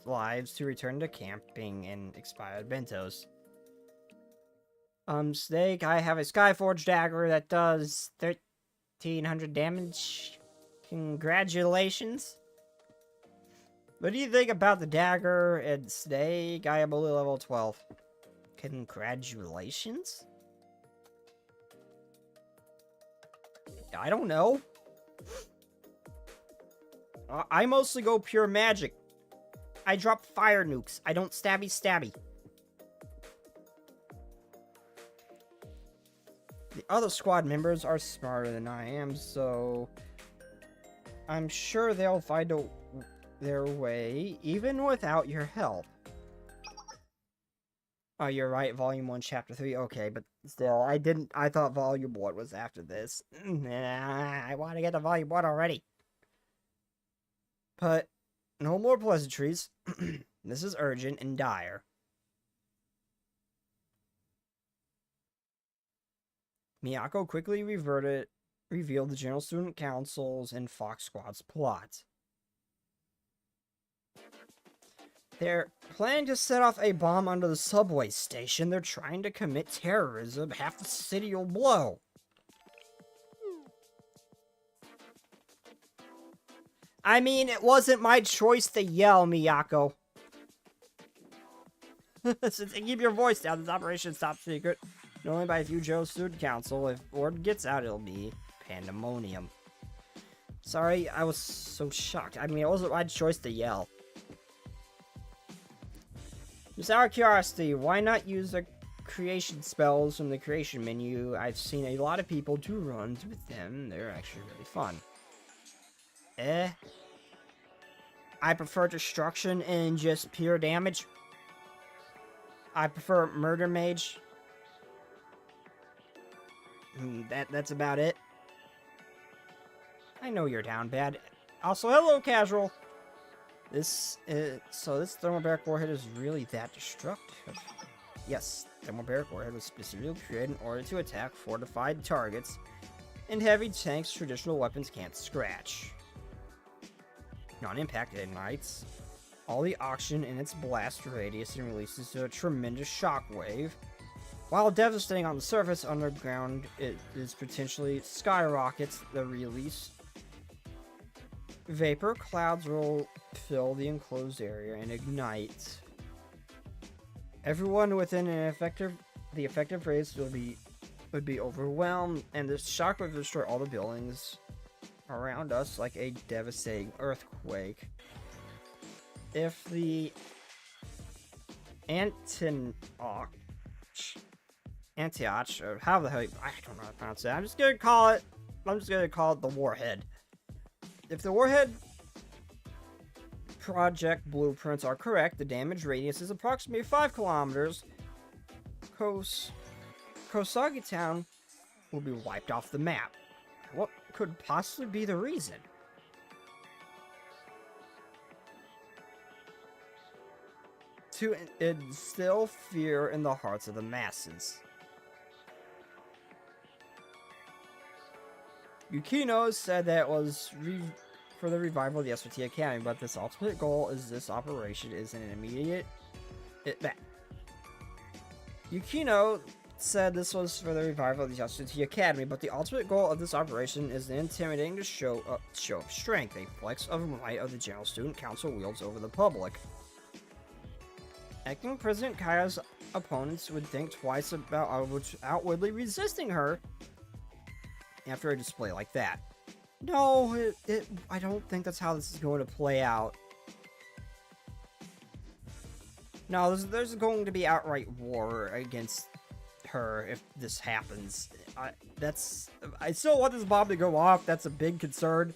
lives to return to camping in expired bentos? Snake, I have a Skyforge dagger that does 1500 damage. Congratulations. What do you think about the dagger and snake? I am only level 12. Congratulations? I don't know. I mostly go pure magic. I drop fire nukes. I don't stabby stabby. The other squad members are smarter than I am, so I'm sure they'll find their way even without your help. Oh, you're right. Volume 1, Chapter 3. Okay, but still, I thought Volume 1 was after this. I want to get to Volume 1 already. But, no more pleasantries. This is urgent and dire. Miyako quickly revealed the General Student Council's and Fox Squad's plot. They're planning to set off a bomb under the subway station. They're trying to commit terrorism. Half the city will blow. I mean, it wasn't my choice to yell, Miyako. Keep your voice down. This operation is top secret. Only by a few General Student Council. If word gets out, it'll be pandemonium. Sorry, I was so shocked. I mean, it wasn't my choice to yell. Just out of curiosity, why not use the creation spells from the creation menu? I've seen a lot of people do runs with them. They're actually really fun. I prefer destruction and just pure damage. I prefer murder mage. That's about it. I know you're down bad. Also, hello, casual. So this thermobaric warhead is really that destructive. Yes, thermobaric warhead was specifically created in order to attack fortified targets, and heavy tanks traditional weapons can't scratch. Non-impact ignites all the oxygen in its blast radius and releases a tremendous shockwave. While devastating on the surface, underground it is potentially skyrockets the release. Vapor clouds will fill the enclosed area and ignite. Everyone within the effective radius would be overwhelmed, and the shock would destroy all the buildings around us like a devastating earthquake. If the Antioch, or how the hell I don't know how to pronounce it. I'm just gonna call it the warhead. If the warhead project blueprints are correct, the damage radius is approximately 5 kilometers. Kosagi Town will be wiped off the map. What could possibly be the reason? To instill fear in the hearts of the masses. Yukino said that was for the revival of the SOT Academy, but this ultimate goal is this operation is an immediate... Yukino said this was for the revival of the SOT Academy, but the ultimate goal of this operation is an intimidating show of strength, a flex of might of the General Student Council wields over the public. Acting President Kaya's opponents would think twice about outwardly resisting her after a display like that. No, I don't think that's how this is going to play out. No, there's going to be outright war against her if this happens. I still want this bomb to go off. That's a big concern.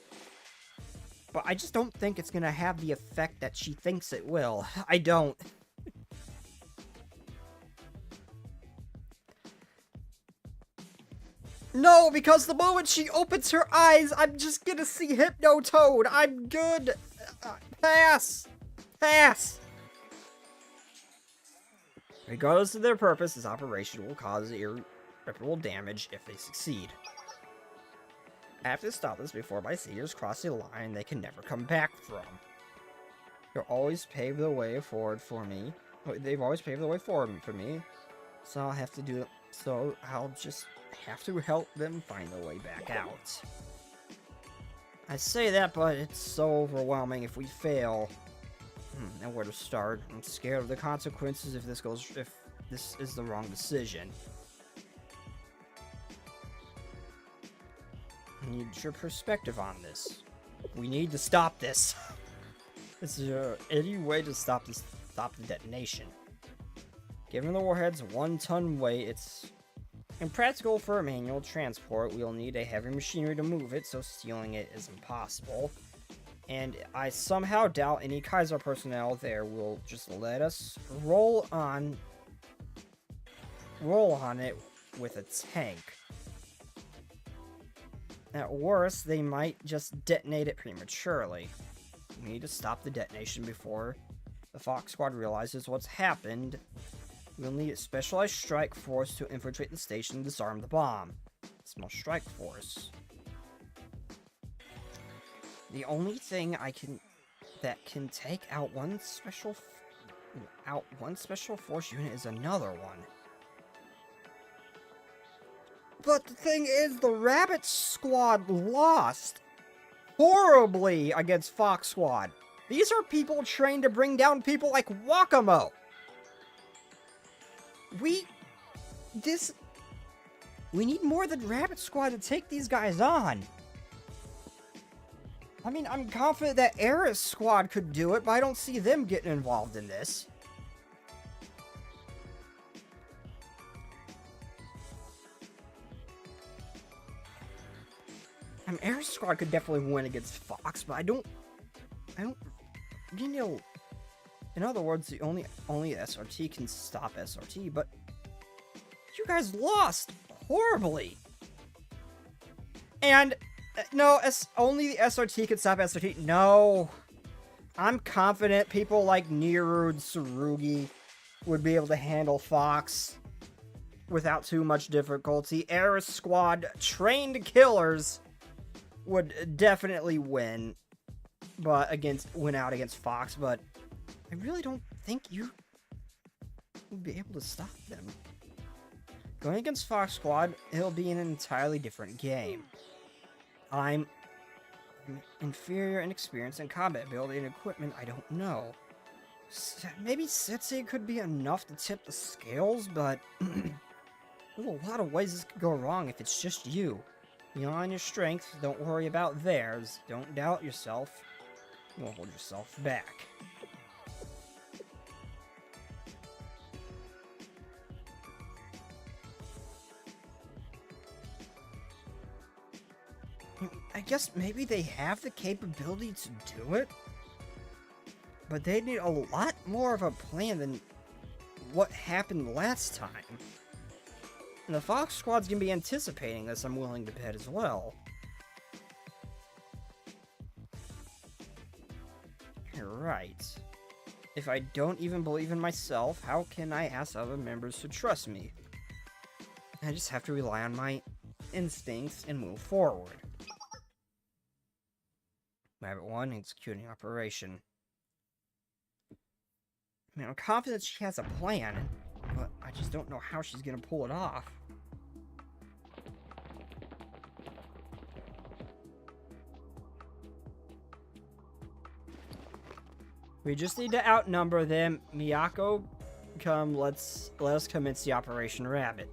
But I just don't think it's going to have the effect that she thinks it will. I don't. No, because the moment she opens her eyes, I'm just gonna see HYPNOTOAD. I'm good. Pass. Pass. Regardless of their purpose, this operation will cause irreparable damage if they succeed. I have to stop this before my seniors cross a line they can never come back from. They'll always pave the way forward for me. They've always paved the way forward for me. So I'll have to do it. So I'll just have to help them find their way back out. I say that, but it's so overwhelming if we fail. And where to start? I'm scared of the consequences if this is the wrong decision. I need your perspective on this. We need to stop this. Is there any way to stop the detonation? Given the warhead's 1-ton weight, it's impractical for manual transport. We'll need a heavy machinery to move it, so stealing it is impossible. And I somehow doubt any Kaiser personnel there will just let us roll on it with a tank. At worst, they might just detonate it prematurely. We need to stop the detonation before the Fox Squad realizes what's happened. We'll need a specialized strike force to infiltrate the station and disarm the bomb. Small strike force. The only thing that can take out one special force unit is another one. But the thing is, the Rabbit Squad lost horribly against Fox Squad. These are people trained to bring down people like Wakamo. We need more than Rabbit Squad to take these guys on. I mean, I'm confident that Ares Squad could do it, but I don't see them getting involved in this. I mean, Ares Squad could definitely win against Fox, but I don't, you know, in other words, the only SRT can stop SRT, but you guys lost horribly. And no, only the SRT can stop SRT. No, I'm confident people like Niru and Tsurugi would be able to handle Fox without too much difficulty. Ares Squad trained killers would definitely win, win out against Fox, but I really don't think you will be able to stop them. Going against Fox Squad, it'll be an entirely different game. I'm inferior in experience and combat ability and equipment, I don't know. Maybe Setsui could be enough to tip the scales, but there's a lot of ways this could go wrong if it's just you. Beyond your strength, don't worry about theirs. Don't doubt yourself. You'll hold yourself back. I guess maybe they have the capability to do it, but they need a lot more of a plan than what happened last time. And the Fox Squad's gonna be anticipating this, I'm willing to bet as well. You're right. If I don't even believe in myself, how can I ask other members to trust me? I just have to rely on my instincts and move forward. Rabbit 1, executing operation. I mean, I'm confident she has a plan, but I just don't know how she's gonna pull it off. We just need to outnumber them. Miyako, let us commence the Operation Rabbit.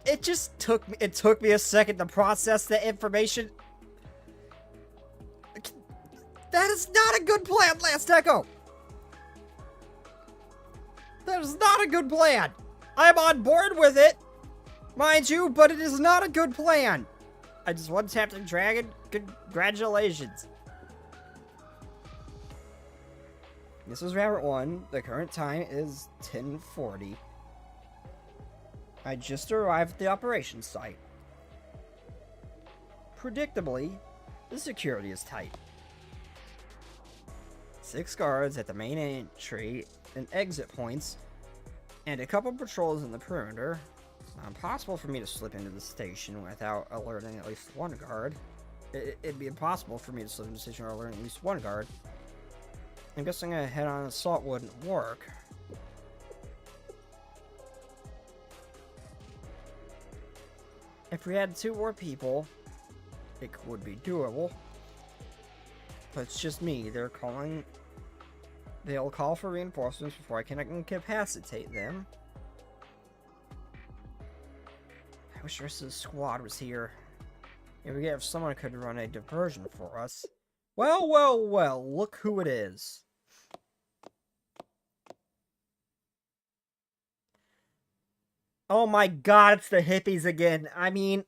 It just took me a second to process the information. That is not a good plan, Last Echo. That is not a good plan. I'm on board with it, mind you, but it is not a good plan. I just one-tapped the dragon. Congratulations. This is Rabbit 1. The current time is 10:40. I just arrived at the operations site. Predictably, the security is tight. 6 guards at the main entry and exit points, and a couple patrols in the perimeter. It's not impossible for me to slip into the station without alerting at least one guard. It'd be impossible for me to slip into the station without alerting at least one guard. I'm guessing a head-on assault wouldn't work. If we had 2 more people, it would be doable. But it's just me. They'll call for reinforcements before I can incapacitate them. I wish the rest of the squad was here. Maybe if someone could run a diversion for us. Well, well, well, look who it is. Oh my god, it's the hippies again. I mean,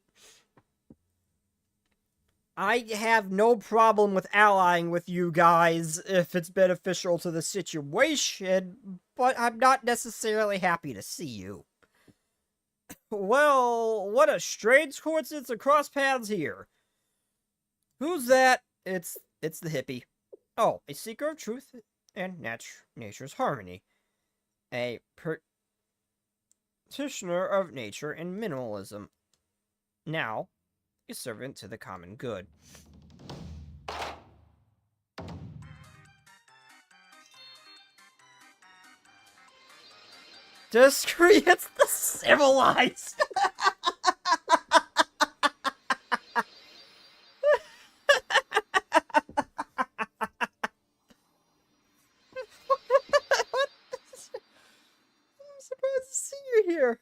I have no problem with allying with you guys if it's beneficial to the situation, but I'm not necessarily happy to see you. Well, what a strange coincidence to cross paths here. Who's that? It's the hippie. Oh, a seeker of truth and nature's harmony. A practitioner of nature and minimalism. Now, a servant to the common good. Discreet, it's the civilized! I'm surprised to see you here.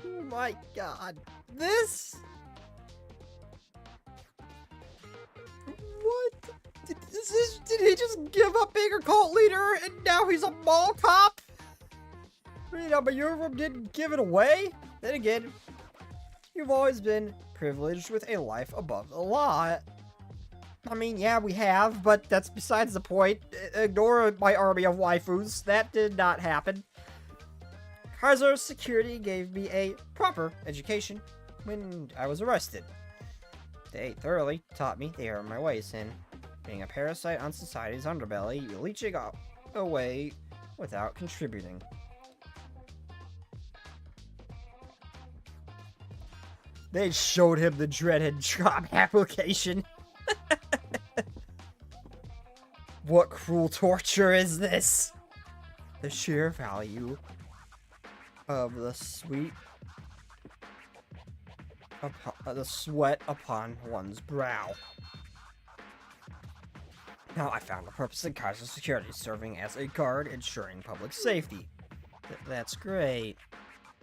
Oh my god. This? What? Did he just give up being a cult leader and now he's a mall cop? You know, but your room didn't give it away? Then again, you've always been privileged with a life above the law. I mean, yeah, we have, but that's besides the point. Ignore my army of waifus. That did not happen. Kaiser's security gave me a proper education when I was arrested. They thoroughly taught me the error of my ways in being a parasite on society's underbelly, leeching away without contributing. They showed him the dreaded job application. What cruel torture is this? The sheer value of the sweat upon one's brow. Now I found a purpose in Kaiser Security, serving as a guard, ensuring public safety. That's great.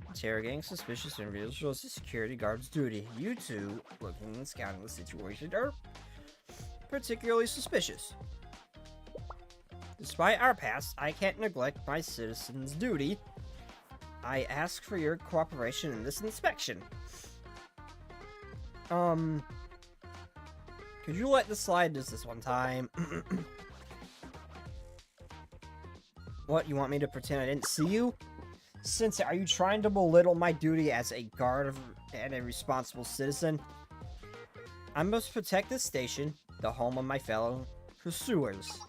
Interrogating suspicious individuals was the security guard's duty. You two, looking and scouting the situation, are particularly suspicious. Despite our past, I can't neglect my citizen's duty. I ask for your cooperation in this inspection. Could you let this slide just this one time? What, you want me to pretend I didn't see you? Sensei, are you trying to belittle my duty as a guard and a responsible citizen? I must protect this station, the home of my fellow pursuers.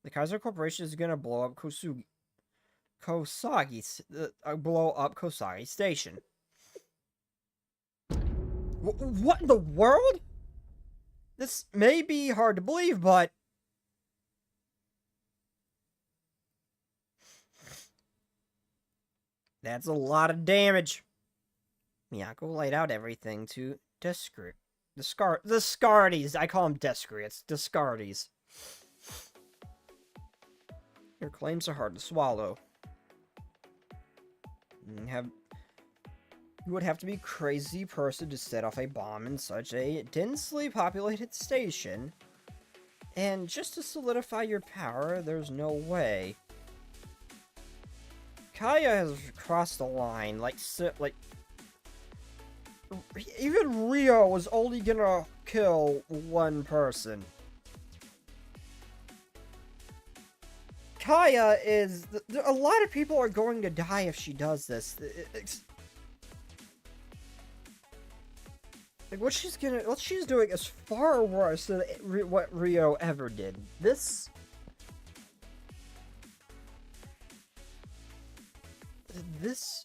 The Kaiser Corporation is gonna blow up Kosagi Station. What in the world? This may be hard to believe, but that's a lot of damage. Miyako laid out everything to Discardies. I call them Descri. Discardies. Your claims are hard to swallow. You would have to be a crazy person to set off a bomb in such a densely populated station. And just to solidify your power, there's no way. Kaya has crossed the line, like, even Rio was only gonna kill one person. Kaya is... a lot of people are going to die if she does this. Like, what she's doing is far worse than what Rio ever did. This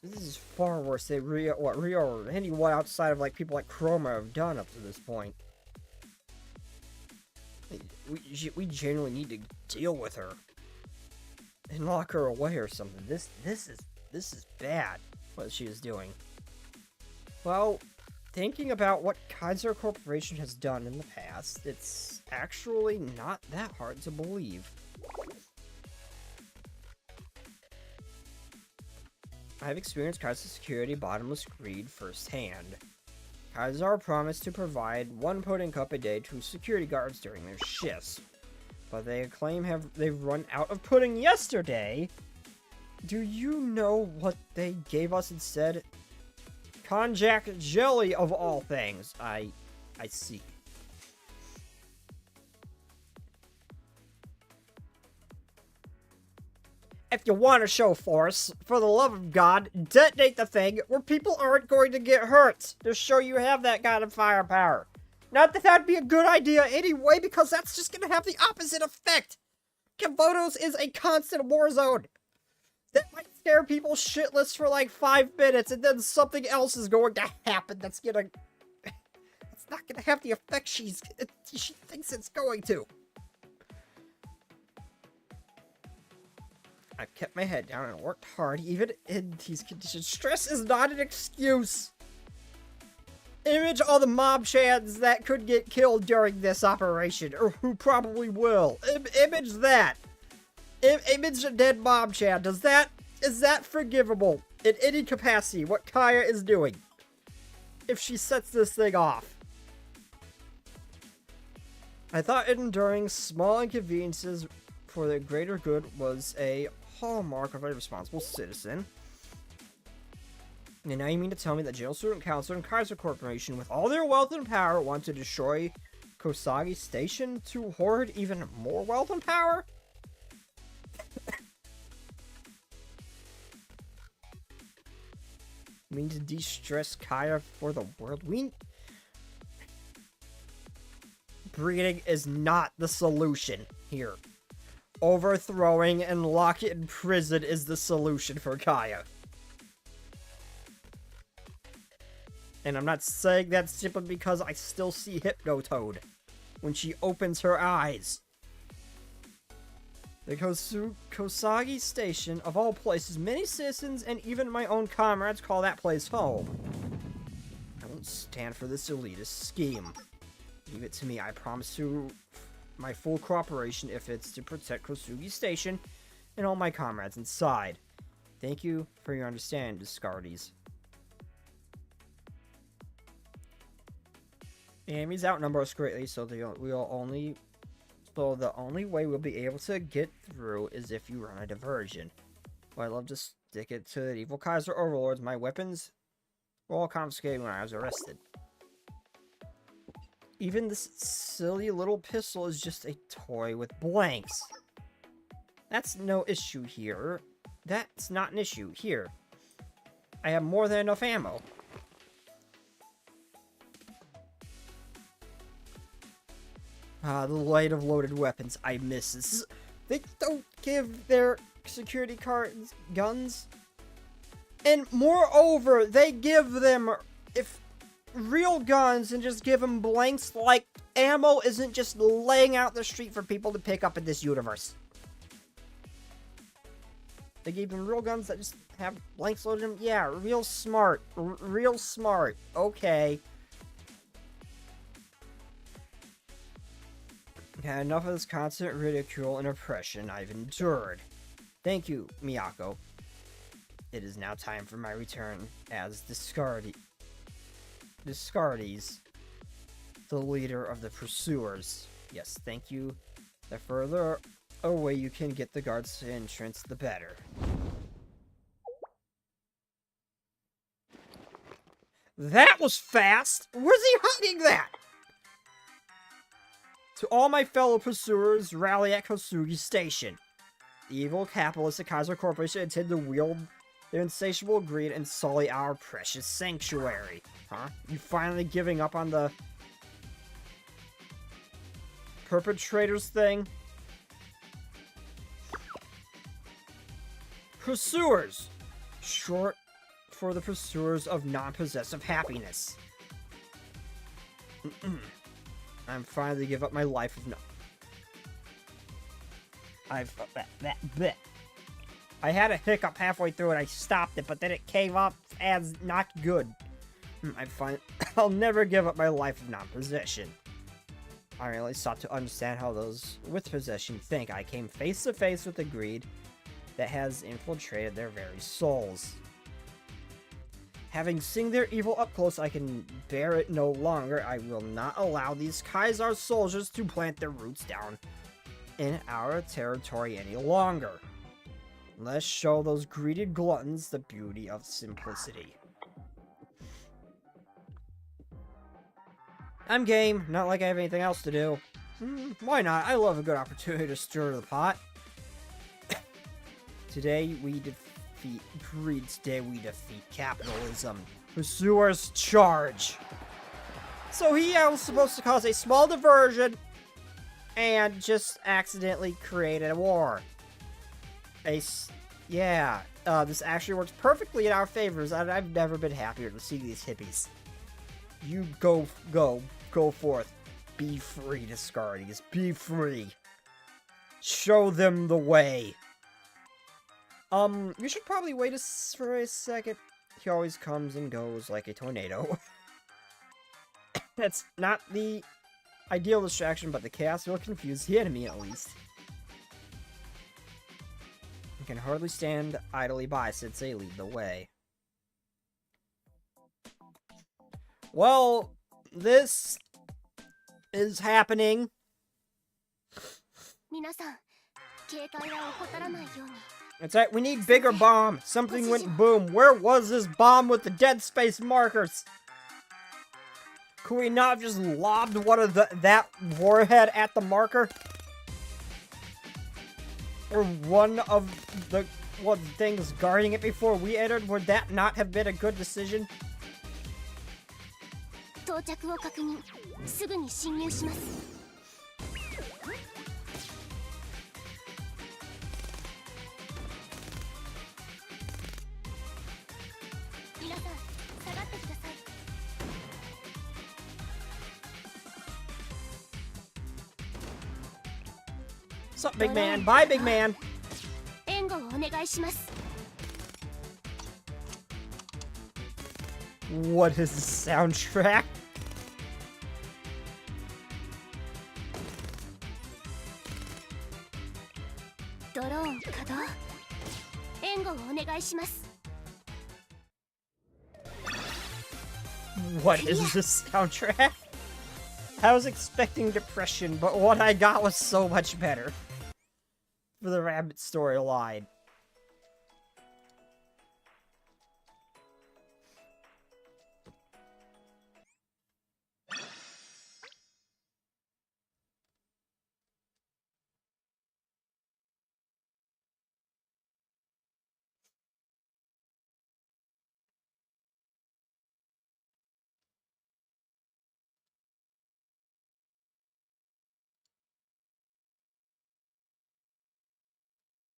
is far worse than what Rio or anyone outside of, like, people like Chroma have done up to this point. We genuinely need to deal with her and lock her away or something. This is bad what she is doing. Well, thinking about what Kaiser Corporation has done in the past, it's actually not that hard to believe. I've experienced Kaiser security bottomless greed firsthand. Kaiser promised to provide 1 pudding cup a day to security guards during their shifts, but they claim they've run out of pudding yesterday. Do you know what they gave us instead? Konjac jelly of all things. I see. If you want to show force, for the love of God, detonate the thing where people aren't going to get hurt to show you have that kind of firepower. Not that that'd be a good idea anyway, because that's just going to have the opposite effect. Kavotos is a constant war zone. That might scare people shitless for like 5 minutes, and then something else is going to happen that's gonna... It's not gonna have the effect she thinks it's going to. I've kept my head down and worked hard, even in these conditions. Stress is not an excuse. Image all the mob chads that could get killed during this operation, or who probably will. Image that. Image a dead mob chad. Is that forgivable in any capacity? What Kaya is doing, if she sets this thing off. I thought enduring small inconveniences for the greater good was a hallmark of a responsible citizen. And now you mean to tell me that General Student Council and Kaiser Corporation, with all their wealth and power, want to destroy Kosagi Station to hoard even more wealth and power? You mean to de-stress Kaya for the world? Breeding is not the solution here. Overthrowing and lock it in prison is the solution for Kaya. And I'm not saying that simply because I still see HYPNOTOAD when she opens her eyes. The Kosagi Station, of all places, many citizens and even my own comrades call that place home. I won't stand for this elitist scheme. Leave it to me. I promise you my full cooperation if it's to protect Kosugi Station and all my comrades inside. Thank you for your understanding, Discardies. The enemies outnumber us greatly, so the only way we'll be able to get through is if you run a diversion. Well, I love to stick it to the evil Kaiser overlords. My weapons were all confiscated when I was arrested. Even this silly little pistol is just a toy with blanks. That's no issue here. That's not an issue here. I have more than enough ammo. The light of loaded weapons. I miss this. They don't give their security guards guns. And moreover, they give them real guns and just give them blanks. Like, ammo isn't just laying out the street for people to pick up in this universe. They gave them real guns that just have blanks loaded in them. Yeah, real smart. Real smart. Okay. Yeah, enough of this constant ridicule and oppression I've endured. Thank you, Miyako. It is now time for my return as Discardies, the leader of the pursuers. Yes, thank you. The further away you can get the guard's entrance, the better. That was fast! Where's he hiding that? To all my fellow pursuers, rally at Kosugi Station. The evil capitalists at Kaiser Corporation intend to wield their insatiable greed and sully our precious sanctuary. Huh? You finally giving up on the perpetrators thing? Pursuers! Short for the pursuers of non-possessive happiness. I'm finally give up my life of Bleh. I had a hiccup halfway through and I stopped it, but then it came up as not good. I find I'll never give up my life of non-possession. I really sought to understand how those with possession think. I came face to face with the greed that has infiltrated their very souls. Having seen their evil up close, I can bear it no longer. I will not allow these Kaiser soldiers to plant their roots down in our territory any longer. Let's show those greedy gluttons the beauty of simplicity. I'm game, not like I have anything else to do. Why not? I love a good opportunity to stir the pot. Today we defeat greed, today we defeat capitalism. Pursuers charge! So he was supposed to cause a small diversion and just accidentally created a war. This actually works perfectly in our favors, and I've never been happier to see these hippies. You go forth. Be free, Discardies. Be free. Show them the way. You should probably wait for a second. He always comes and goes like a tornado. That's not the ideal distraction, but the chaos will confuse the enemy at least. You can hardly stand idly by since they lead the way. Well, this is happening. That's right, we need bigger bomb. Something went boom. Where was this bomb with the dead space markers? Could we not have just lobbed one of that warhead at the marker? Or one of the things guarding it before we entered? Would that not have been a good decision? What's up, big man? Bye, big man! What is the soundtrack? What is this soundtrack? I was expecting depression, but what I got was so much better. For the rabbit storyline.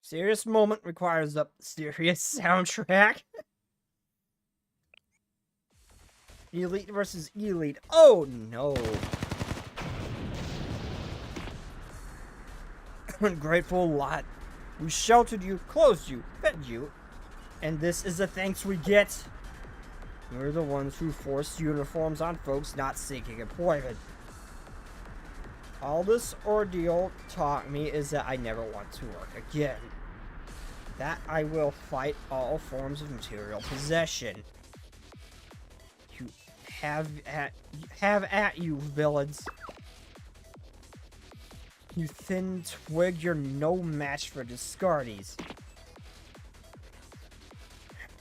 Serious moment requires a serious soundtrack. Elite versus Elite. Oh no. Ungrateful lot. We sheltered you, clothed you, fed you, and this is the thanks we get. We're the ones who forced uniforms on folks not seeking employment. All this ordeal taught me is that I never want to work again. That I will fight all forms of material possession. You have at you, villains. You thin twig, you're no match for Discardies.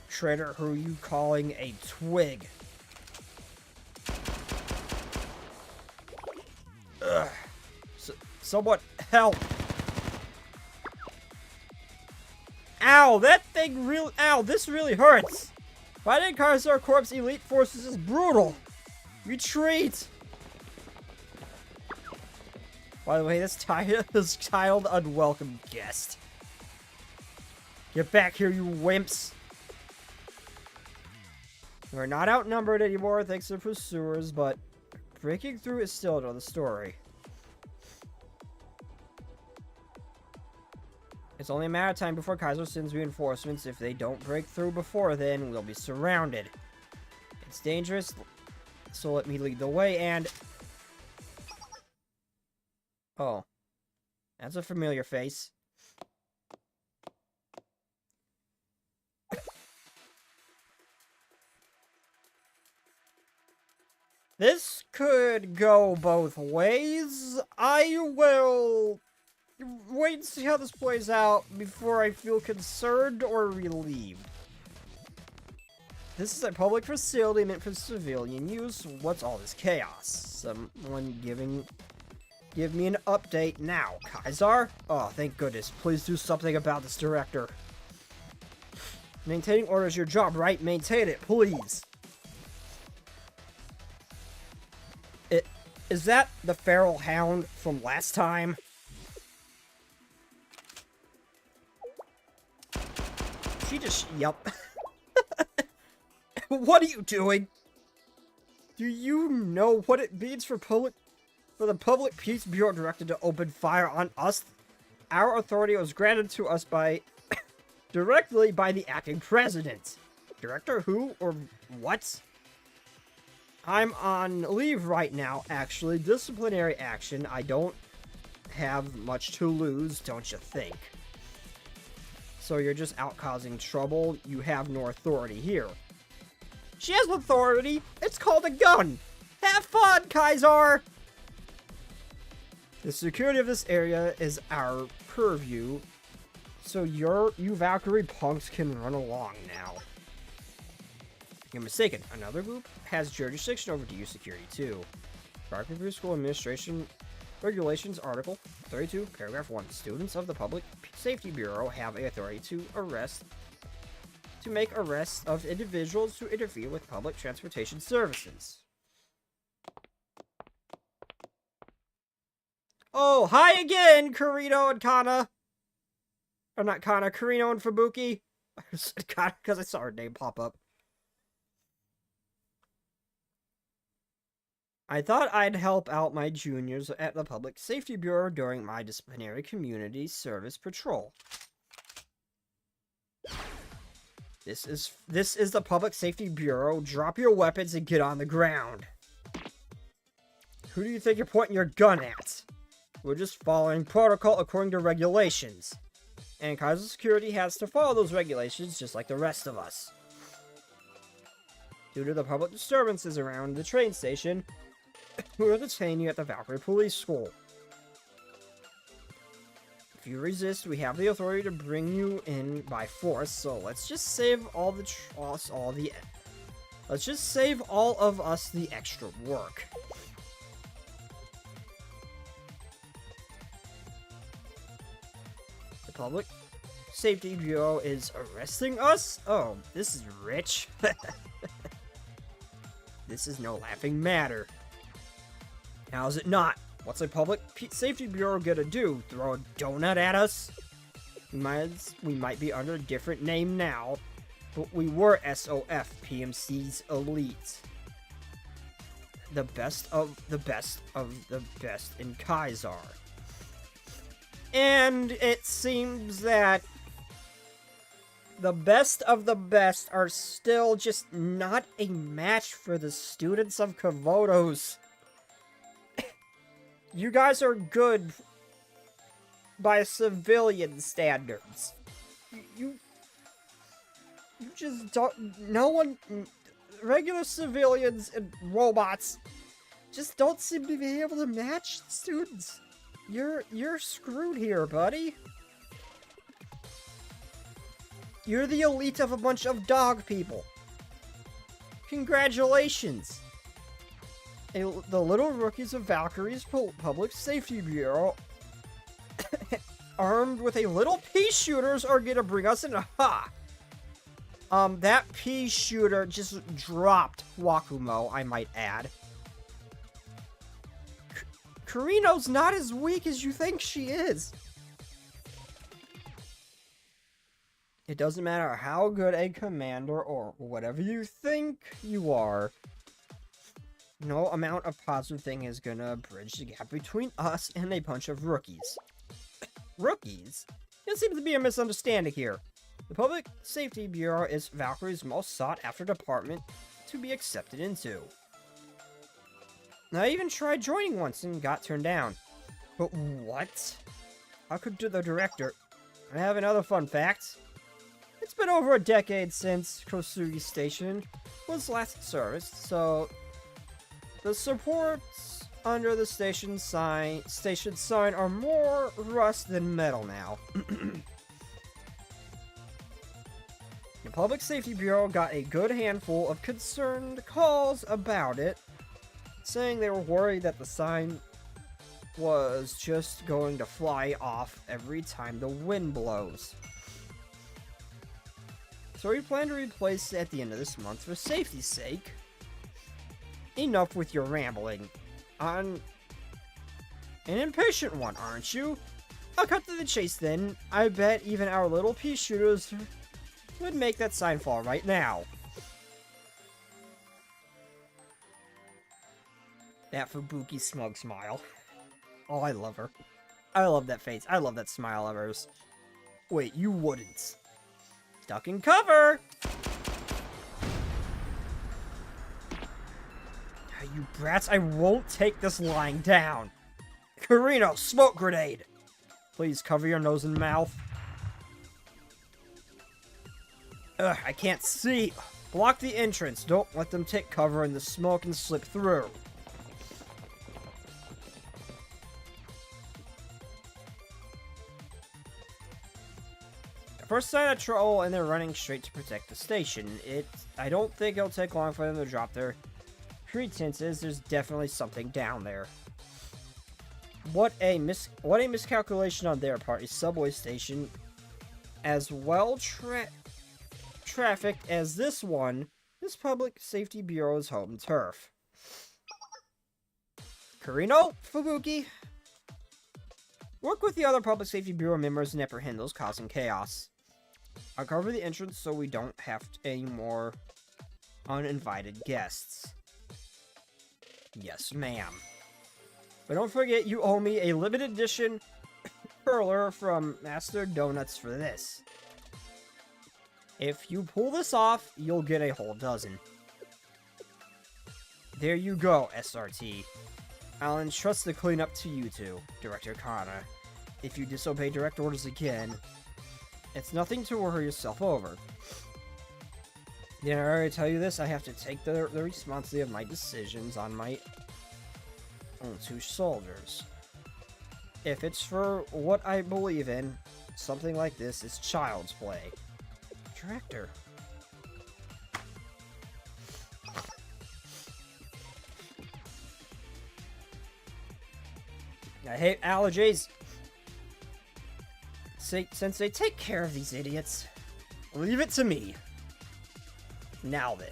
Traitor, who are you calling a twig? Ugh. Someone help! Ow, that thing really— ow, this really hurts! Fighting Karsar Corp's elite forces is brutal! Retreat! By the way, this child unwelcome guest. Get back here, you wimps! We're not outnumbered anymore thanks to pursuers, but breaking through is still another story. It's only a matter of time before Kaiser sends reinforcements. If they don't break through before then, we'll be surrounded. It's dangerous, so let me lead the way, and... Oh. That's a familiar face. This could go both ways. I will wait and see how this plays out before I feel concerned or relieved. This is a public facility meant for civilian use. What's all this chaos? Someone give me an update now. Kaiser? Oh, thank goodness. Please do something about this, Director. Maintaining order is your job, right? Maintain it, please. Is that the feral hound from last time? She just... Yup. What are you doing? Do you know what it means for the Public Peace Bureau Director to open fire on us? Our authority was granted to us by... directly by the acting president. Director who or what? I'm on leave right now, actually. Disciplinary action. I don't have much to lose, don't you think? So you're just out causing trouble. You have no authority here. She has authority. It's called a gun. Have fun, Kaiser! The security of this area is our purview, so you Valkyrie punks can run along now. You're mistaken. Another group has jurisdiction over DU security too. Valkyrie School Administration Regulations Article 32, Paragraph 1. Students of the Public Safety Bureau have the authority to make arrests of individuals who interfere with public transportation services. Oh, hi again, Karino and Kana. Or not Kana, Karino and Fubuki. I said Kana because I saw her name pop up. I thought I'd help out my juniors at the Public Safety Bureau during my disciplinary community service patrol. This is the Public Safety Bureau. Drop your weapons and get on the ground. Who do you think you're pointing your gun at? We're just following protocol according to regulations. And Kaiser Security has to follow those regulations just like the rest of us. Due to the public disturbances around the train station, we will detain you at the Valkyrie Police School. If you resist, we have the authority to bring you in by force, so let's just save let's just save all of us the extra work. The Public Safety Bureau is arresting us? Oh, this is rich. This is no laughing matter. How's it not? What's the Public Safety Bureau gonna do? Throw a donut at us? We might be under a different name now, but we were SOF, PMC's elite. The best of the best of the best in Kaiser. And it seems that the best of the best are still just not a match for the students of Komodos. You guys are good by civilian standards. You just don't... No one... Regular civilians and robots just don't seem to be able to match students. You're screwed here, buddy. You're the elite of a bunch of dog people. Congratulations. The little rookies of Valkyrie's Public Safety Bureau, armed with a little pea shooters, are gonna bring us in. Ha! That pea shooter just dropped Wakumo, I might add. Karino's not as weak as you think she is. It doesn't matter how good a commander or whatever you think you are. No amount of positive thing is gonna bridge the gap between us and a bunch of rookies. Rookies? It seems to be a misunderstanding here. The Public Safety Bureau is Valkyrie's most sought-after department to be accepted into. I even tried joining once and got turned down. But what? How could the director... I have another fun fact. It's been over a decade since Kosugi Station was last serviced, so the supports under the station sign are more rust than metal now. The Public Safety Bureau got a good handful of concerned calls about it, saying they were worried that the sign was just going to fly off every time the wind blows. So we plan to replace it at the end of this month for safety's sake. Enough with your rambling. I'm an impatient one, aren't you? I'll cut to the chase then. I bet even our little pea shooters would make that sign fall right now. That Fubuki smug smile. Oh, I love her. I love that face. I love that smile of hers. Wait, you wouldn't. Duck and cover! You brats, I won't take this lying down. Carino, smoke grenade! Please cover your nose and mouth. Ugh, I can't see. Block the entrance. Don't let them take cover in the smoke and slip through. First sign of trouble, and they're running straight to protect the station. I don't think it'll take long for them to drop their pretenses. There's definitely something down there. What a miscalculation on their part. A subway station, as well trafficked as this one, this Public Safety Bureau's home turf. Carino, Fubuki, work with the other Public Safety Bureau members and apprehend those causing chaos. I'll cover the entrance so we don't have any more uninvited guests. Yes, ma'am. But don't forget, you owe me a limited edition curler from Master Donuts for this. If you pull this off, you'll get a whole dozen. There you go, SRT. I'll entrust the cleanup to you two, Director Kana. If you disobey direct orders again, it's nothing to worry yourself over. Didn't I already tell you this? I have to take the responsibility of my decisions on my own two shoulders. If it's for what I believe in, something like this is child's play. Director. I hate allergies. Sensei, take care of these idiots. Leave it to me. Now then.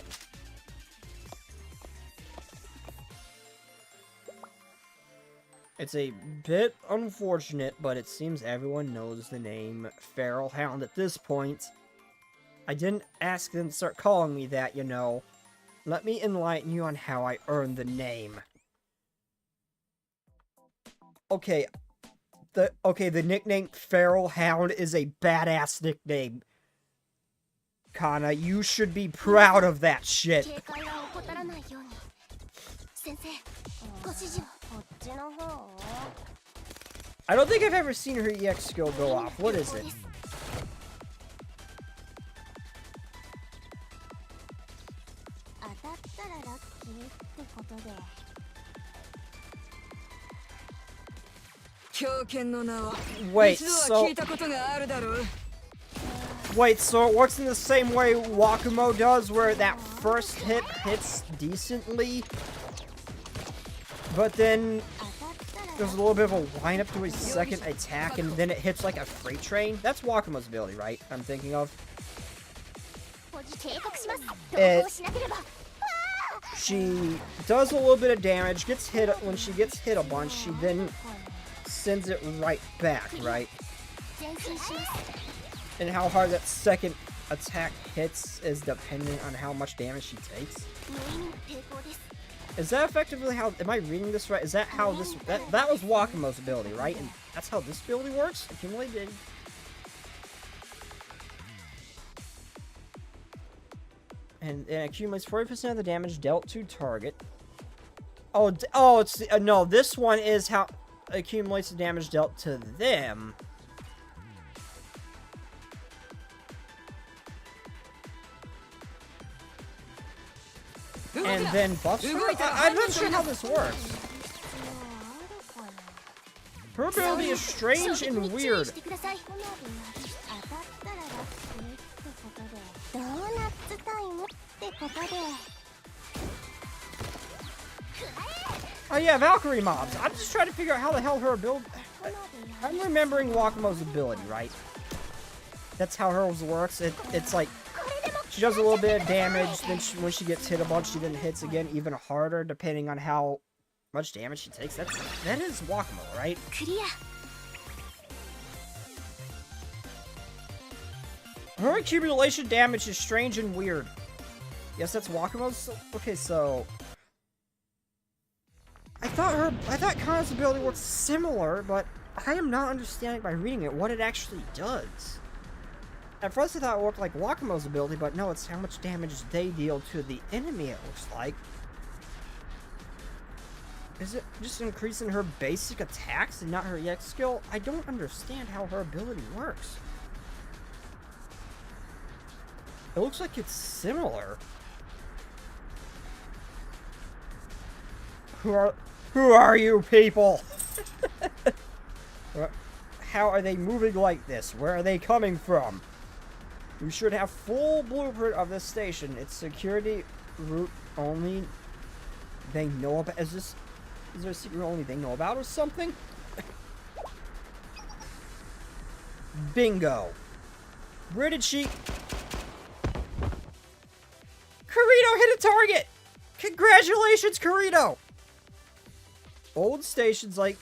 It's a bit unfortunate, but it seems everyone knows the name Feral Hound at this point. I didn't ask them to start calling me that, you know. Let me enlighten you on how I earned the name. Okay, the nickname Feral Hound is a badass nickname. Kana, you should be proud of that shit. I don't think I've ever seen her EX skill go off. What is it? Wait, so it works in the same way Wakumo does, where that first hit hits decently, but then there's a little bit of a wind-up to his second attack, and then it hits like a freight train? That's Wakumo's ability, right? I'm thinking of. She does a little bit of damage, gets hit. When she gets hit a bunch, she then sends it right back, right? And how hard that second attack hits is dependent on how much damage she takes. Is that effectively how, am I reading this right? Is that how this, that was Wakumo's ability, right? And that's how this ability works? Accumulated. And it accumulates 40% of the damage dealt to target. Oh, it's... no, this one is how... accumulates the damage dealt to them. And then buffs her? I'm not sure how this works. Her ability is strange and weird. Oh yeah, Valkyrie mobs. I'm just trying to figure out how the hell her ability... I'm remembering Wakamo's ability, right? That's how hers works. It's like... she does a little bit of damage, then when she gets hit a bunch, she then hits again even harder, depending on how much damage she takes. That is Wakamo, right? Her accumulation damage is strange and weird. Yes, that's Wakamo's. Okay, so I thought Kana's ability works similar, but I am not understanding by reading it what it actually does. At first I thought it worked like Wakamo's ability, but no, it's how much damage they deal to the enemy, it looks like. Is it just increasing her basic attacks and not her EX skill? I don't understand how her ability works. It looks like it's similar. Who are you people? How are they moving like this? Where are they coming from? We should have full blueprint of this station. It's security route only they know about. Is there a secret only they know about or something? Bingo. Where did she... Kirito hit a target! Congratulations, Kirito! Old stations like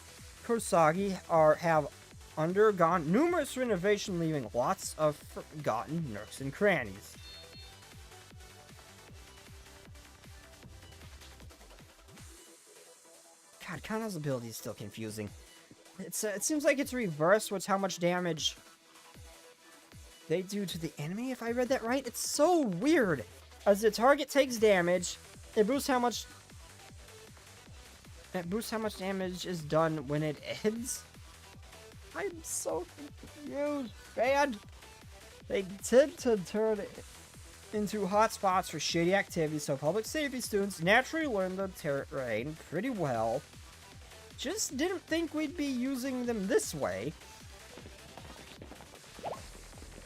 Kosagi have undergone numerous renovations, leaving lots of forgotten nooks and crannies. God, Kana's ability is still confusing. It seems like it's reversed with how much damage they do to the enemy, if I read that right. It's so weird. As the target takes damage, it boosts how much damage is done when it ends. I'm so confused, man. They tend to turn it into hotspots for shady activities, so public safety students naturally learn the terrain pretty well. Just didn't think we'd be using them this way.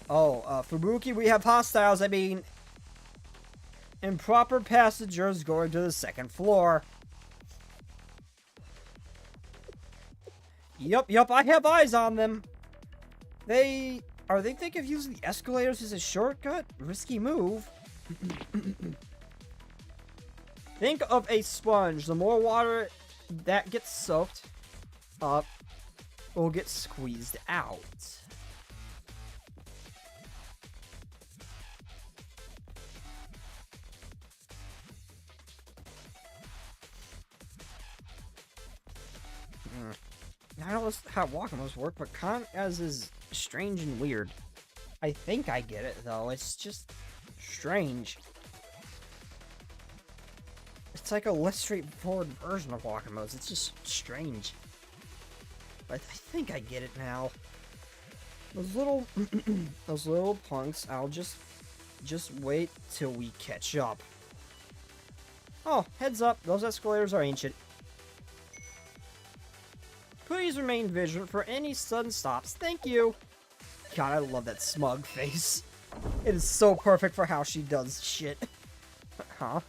Oh, Fubuki, we have hostiles. I mean, improper passengers going to the second floor. Yup, I have eyes on them. They think of using the escalators as a shortcut? Risky move. Think of a sponge. The more water that gets soaked up will get squeezed out. I don't know how Wakamo's work, but Kana's is strange and weird. I think I get it, though. It's just strange. It's like a less straightforward version of Wakamo's. It's just strange. But I think I get it now. Those little, those little punks, I'll just wait till we catch up. Oh, heads up. Those escalators are ancient. Please remain vigilant for any sudden stops. Thank you. God, I love that smug face. It is so perfect for how she does shit. Huh?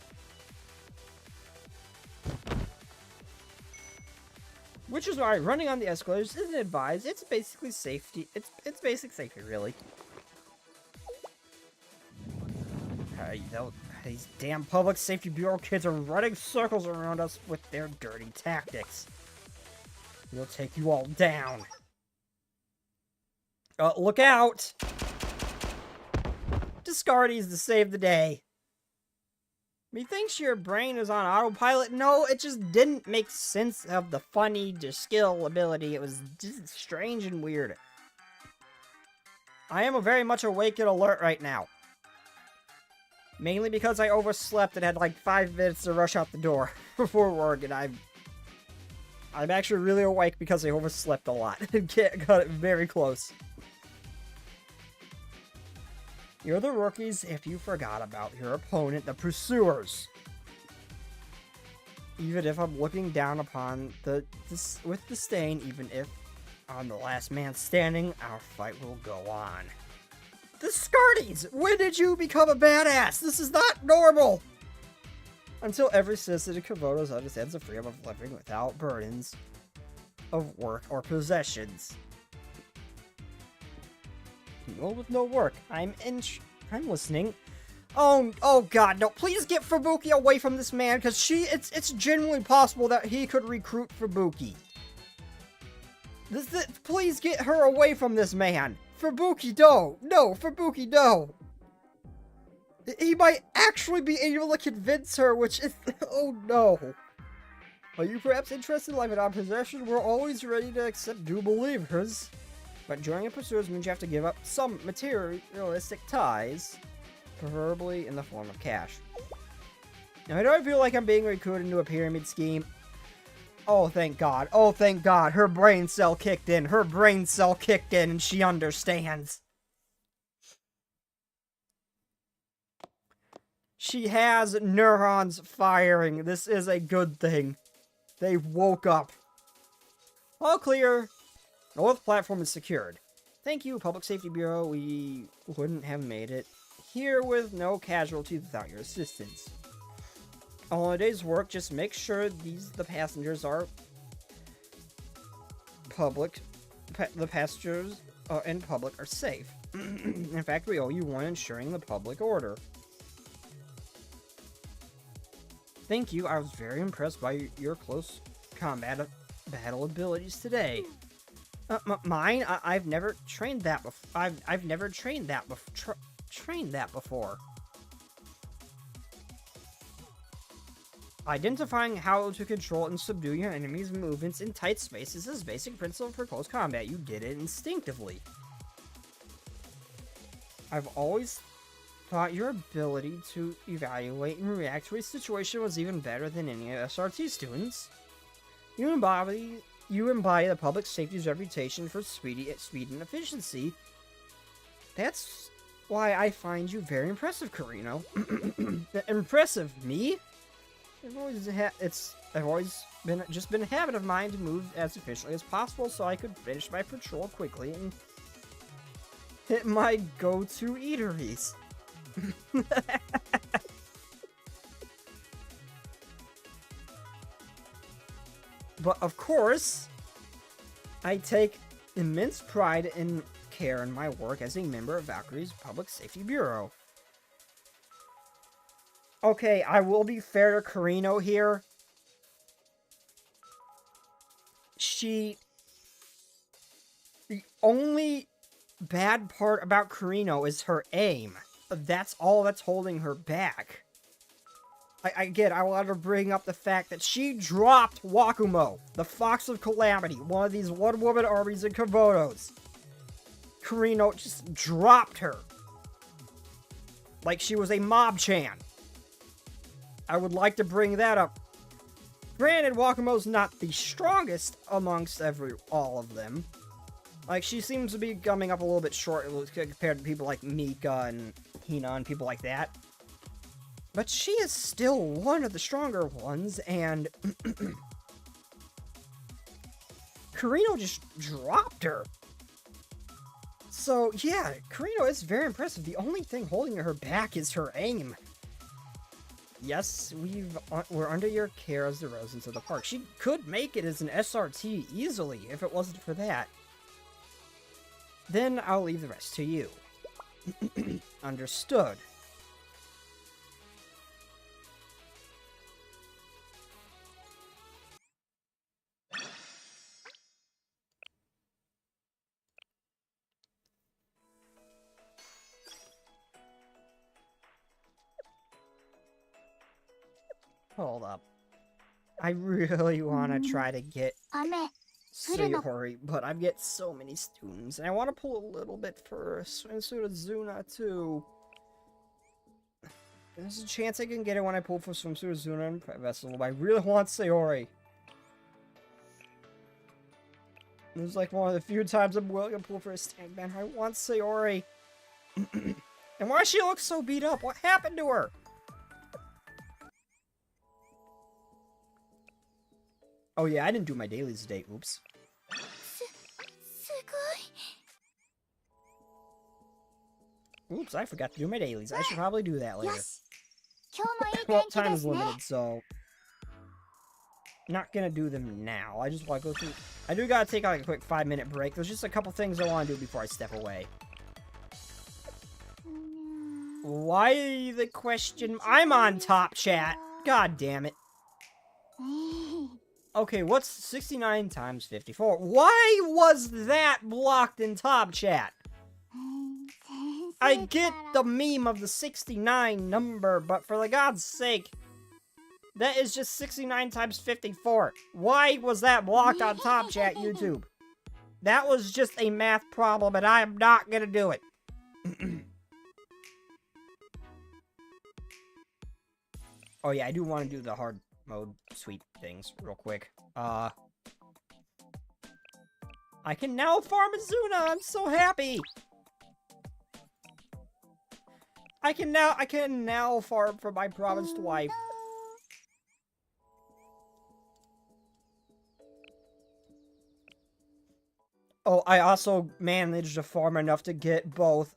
Which is why running on the escalators isn't advised. It's basically safety. It's basic safety, really. These damn public safety bureau kids are running circles around us with their dirty tactics. We'll take you all down. Look out! Discardies to save the day. Methinks your brain is on autopilot. No, it just didn't make sense of the funny skill ability. It was just strange and weird. I am very much awake and alert right now. Mainly because I overslept and had like 5 minutes to rush out the door before work, and I'm actually really awake because I overslept a lot. Got it very close. You're the rookies if you forgot about your opponent, the pursuers. Even if I'm looking down upon with disdain, even if I'm the last man standing, our fight will go on. The Scarties! When did you become a badass? This is not normal! Until every citizen in Komodos understands the freedom of living without burdens of work or possessions. Well, with no work. I'm listening. Oh god, no. Please get Fubuki away from this man, because it's genuinely possible that he could recruit Fubuki. Please get her away from this man. Fubuki, no. No, Fubuki, no. He might actually be able to convince her, which is... Oh, no. Are you perhaps interested in life in our possession? We're always ready to accept new believers. But joining a pursuers means you have to give up some materialistic ties, preferably in the form of cash. Now, do I feel like I'm being recruited into a pyramid scheme? Oh, thank God. Oh, thank God. Her brain cell kicked in. Her brain cell kicked in, and she understands. She has neurons firing. This is a good thing. They woke up. All clear. North platform is secured. Thank you, Public Safety Bureau. We wouldn't have made it here with no casualties without your assistance. On a day's work, just make sure the passengers are public. The passengers in public are safe. In fact, we owe you one ensuring the public order. Thank you. I was very impressed by your close combat battle abilities today. Mine? I've never trained that before. I've never trained that before. Identifying how to control and subdue your enemy's movements in tight spaces is a basic principle for close combat. You did it instinctively. I've always thought your ability to evaluate and react to a situation was even better than any SRT students. You embody the public safety's reputation for speed and efficiency. That's why I find you very impressive, Carino. Impressive? Me? I've always been a habit of mine to move as efficiently as possible so I could finish my patrol quickly and hit my go-to eateries. But of course, I take immense pride and care in my work as a member of Valkyrie's Public Safety Bureau. Okay, I will be fair to Carino here. The only bad part about Carino is her aim. That's all that's holding her back. I wanted to bring up the fact that she dropped Wakumo, the Fox of Calamity, one of these one-woman armies in Komodos. Carino just dropped her. Like she was a Mob-chan. I would like to bring that up. Granted, Wakumo's not the strongest amongst all of them. Like, she seems to be coming up a little bit short compared to people like Mika and Hina and people like that. But she is still one of the stronger ones, and Carino just dropped her. So, yeah, Carino is very impressive. The only thing holding her back is her aim. Yes, we're under your care as the residents of the park. She could make it as an SRT easily if it wasn't for that. Then I'll leave the rest to you. Understood. Hold up. I really want to try to get Sayori, but I've got so many students, and I want to pull a little bit for Zuna too. There's a chance I can get it when I pull for swimsuit Azuna and Vessel, but I really want Sayori. This is like one of the few times I'm willing to pull for a stand man. I want Sayori. And why does she look so beat up? What happened to her? Oh yeah, I didn't do my dailies today. Oops. Oops, I forgot to do my dailies. I should probably do that later. Well, time is limited, so... Not gonna do them now. I just want to go through... I do gotta take like a quick 5-minute break. There's just a couple things I want to do before I step away. Why the question? I'm on top chat. God damn it. Okay, what's 69 times 54? Why was that blocked in top chat? I get the meme of the 69 number, but for the God's sake, that is just 69 times 54. Why was that blocked on top chat, YouTube? That was just a math problem, and I am not gonna do it. Oh yeah, I do want to do the hard mode sweep things real quick. I can now farm Azuna. I'm so happy. I can now farm for my promised wife. Oh, I also managed to farm enough to get both,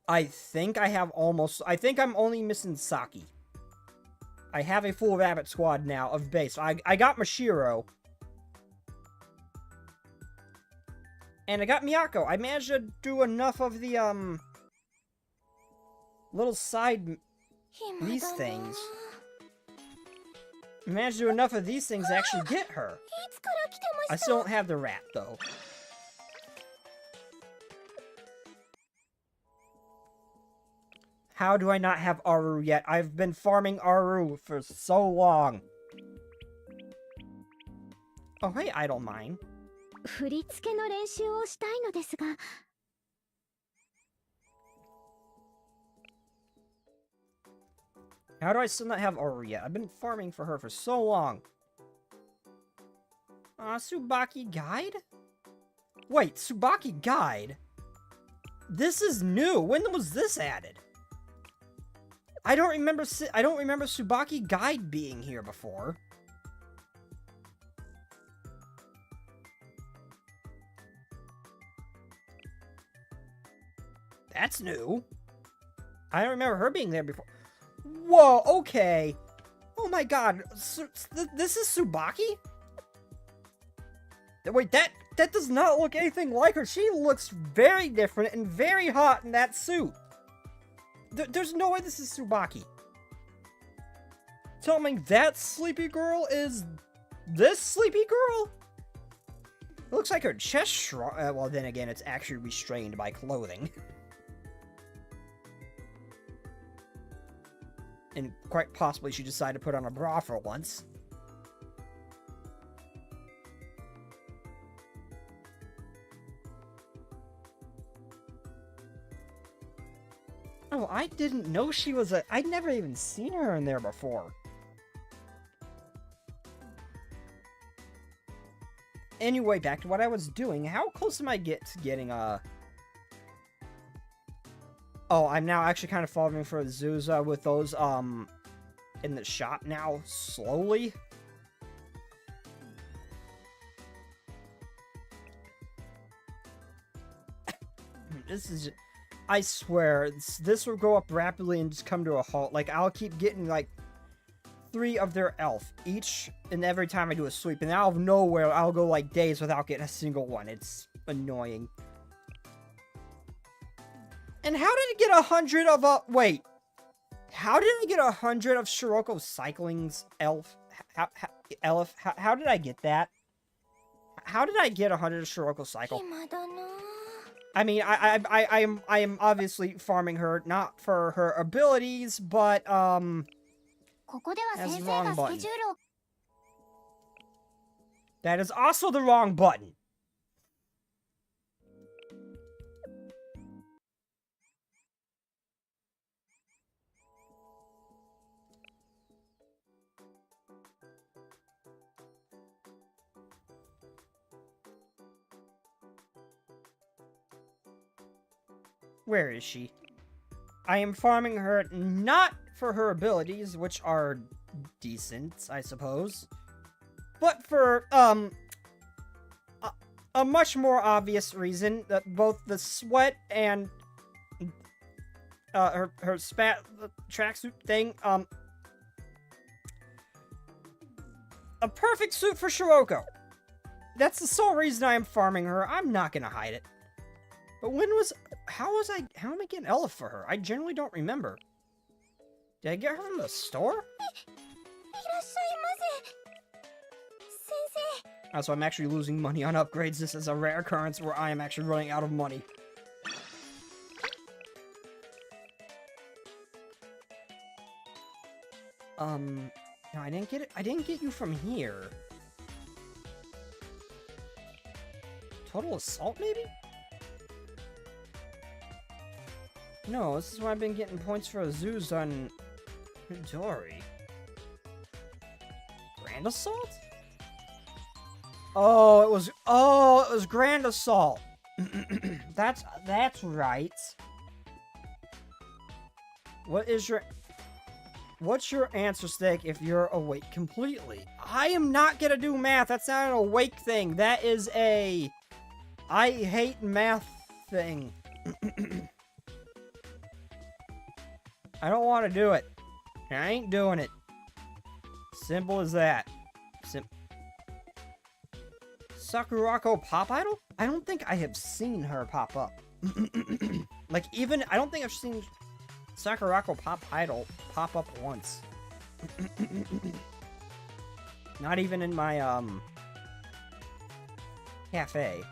I think I'm only missing Saki. I have a full rabbit squad now of base. I got Mashiro. And I got Miyako. I managed to do enough of the, little side... these things. I managed to do enough of these things to actually get her. I still don't have the rat, though. How do I not have Aru yet? I've been farming Aru for so long. Oh, hey, Idle Mine. How do I still not have Aru yet? I've been farming for her for so long. Tsubaki Guide? Wait, Tsubaki Guide? This is new. When was this added? I don't remember Tsubaki Guide being here before. That's new. I don't remember her being there before. Whoa, okay. Oh my god. This is Tsubaki? Wait, that does not look anything like her. She looks very different and very hot in that suit. There's no way this is Tsubaki. Tell me that sleepy girl is this sleepy girl? It looks like her chest shrunk. Well, then again, it's actually restrained by clothing. And quite possibly she decided to put on a bra for once. Oh, I didn't know she was I'd never even seen her in there before. Anyway, back to what I was doing. How close am I to getting, Oh, I'm now actually kind of following for Zuza with those, in the shop now, slowly. This is... I swear, this will go up rapidly and just come to a halt. Like, I'll keep getting, like, 3 of their elf each and every time I do a sweep. And out of nowhere, I'll go, like, days without getting a single one. It's annoying. And how did I get 100 of, wait. How did I get 100 of Shiroko Cycling's elf? How did I get that? How did I get 100 of Shiroko Cycle? I mean, I am obviously farming her, not for her abilities, but, that's the wrong button. That is also the wrong button. Where is she? I am farming her not for her abilities, which are decent, I suppose, but for, a much more obvious reason that both the sweat and, her spat tracksuit thing, a perfect suit for Shiroko. That's the sole reason I am farming her. I'm not gonna hide it. But how am I getting Ella for her? I generally don't remember. Did I get her from the store? So I'm actually losing money on upgrades. This is a rare occurrence where I am actually running out of money. No, I didn't get it. I didn't get you from here. Total assault, maybe? No, this is why I've been getting points for Azuz on Midori. Grand assault? Oh, it was Grand Assault. That's right. What's your answer, Steak, if you're awake completely? I am not gonna do math. That's not an awake thing. That is a I hate math thing. I don't want to do it. I ain't doing it. Simple as that. Sakurako Pop Idol? I don't think I have seen her pop up. Like, I don't think I've seen Sakurako Pop Idol pop up once. Not even in my, cafe.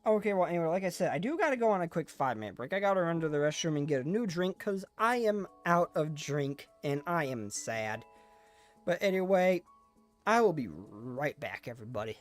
Okay, well, anyway, like I said, I do gotta go on a quick 5-minute break. I gotta run to the restroom and get a new drink, because I am out of drink, and I am sad. But anyway, I will be right back, everybody.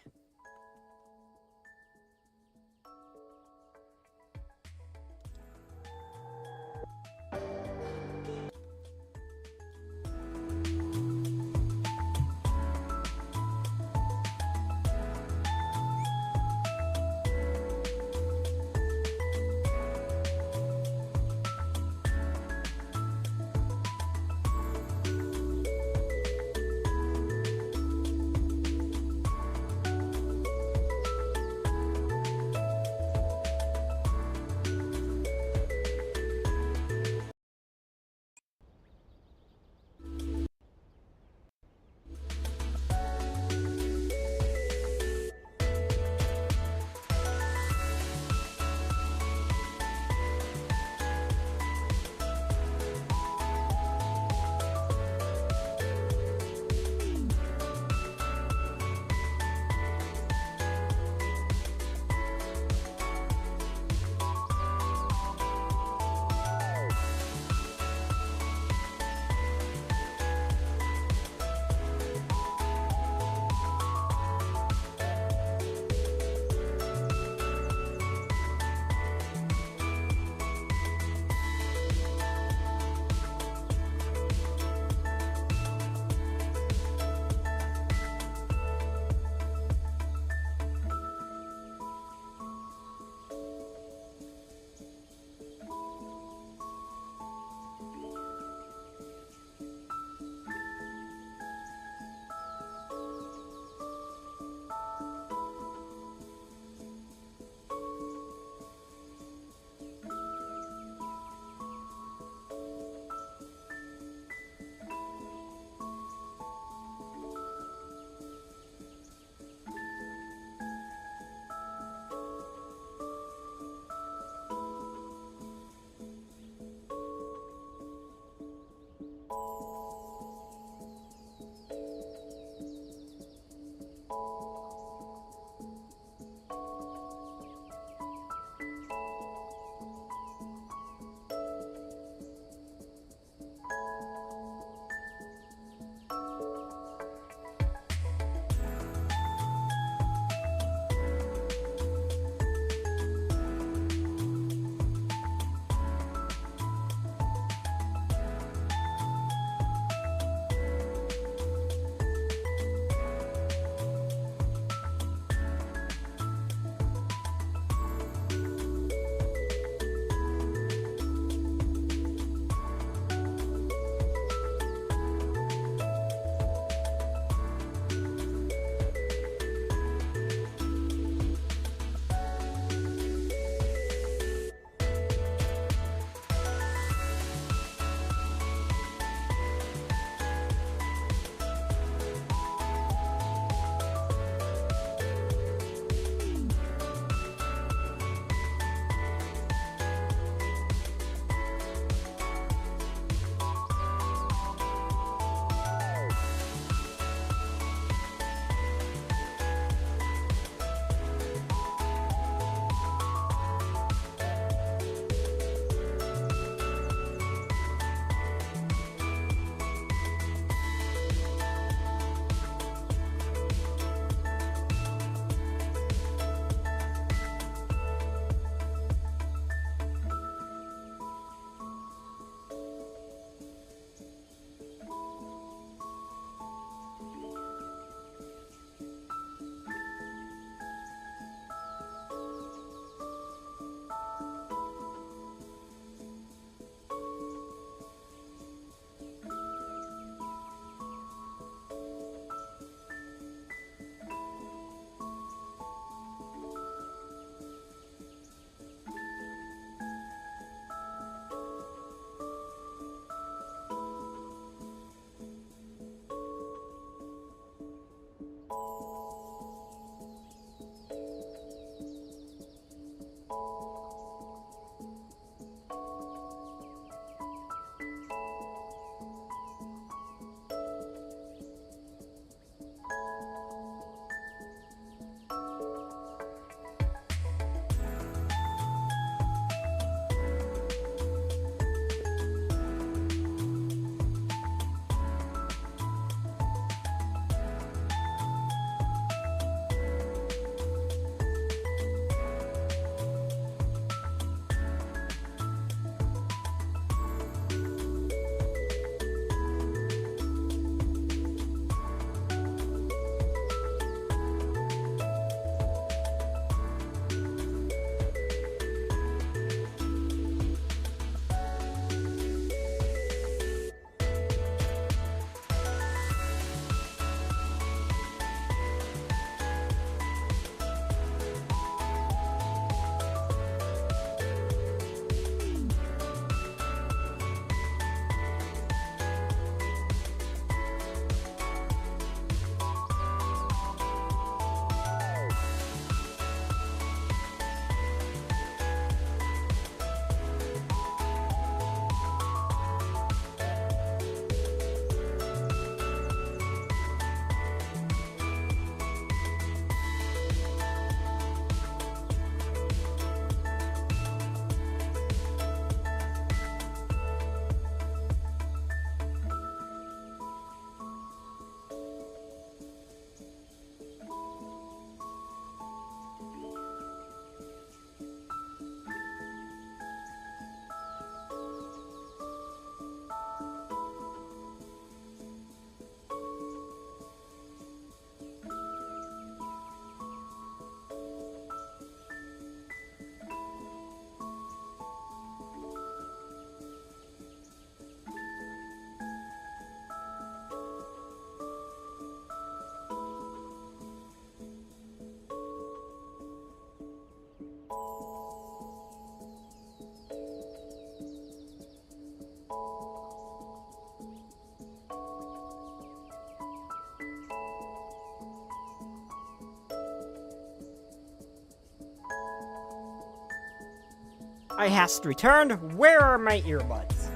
I hast returned. Where are my earbuds?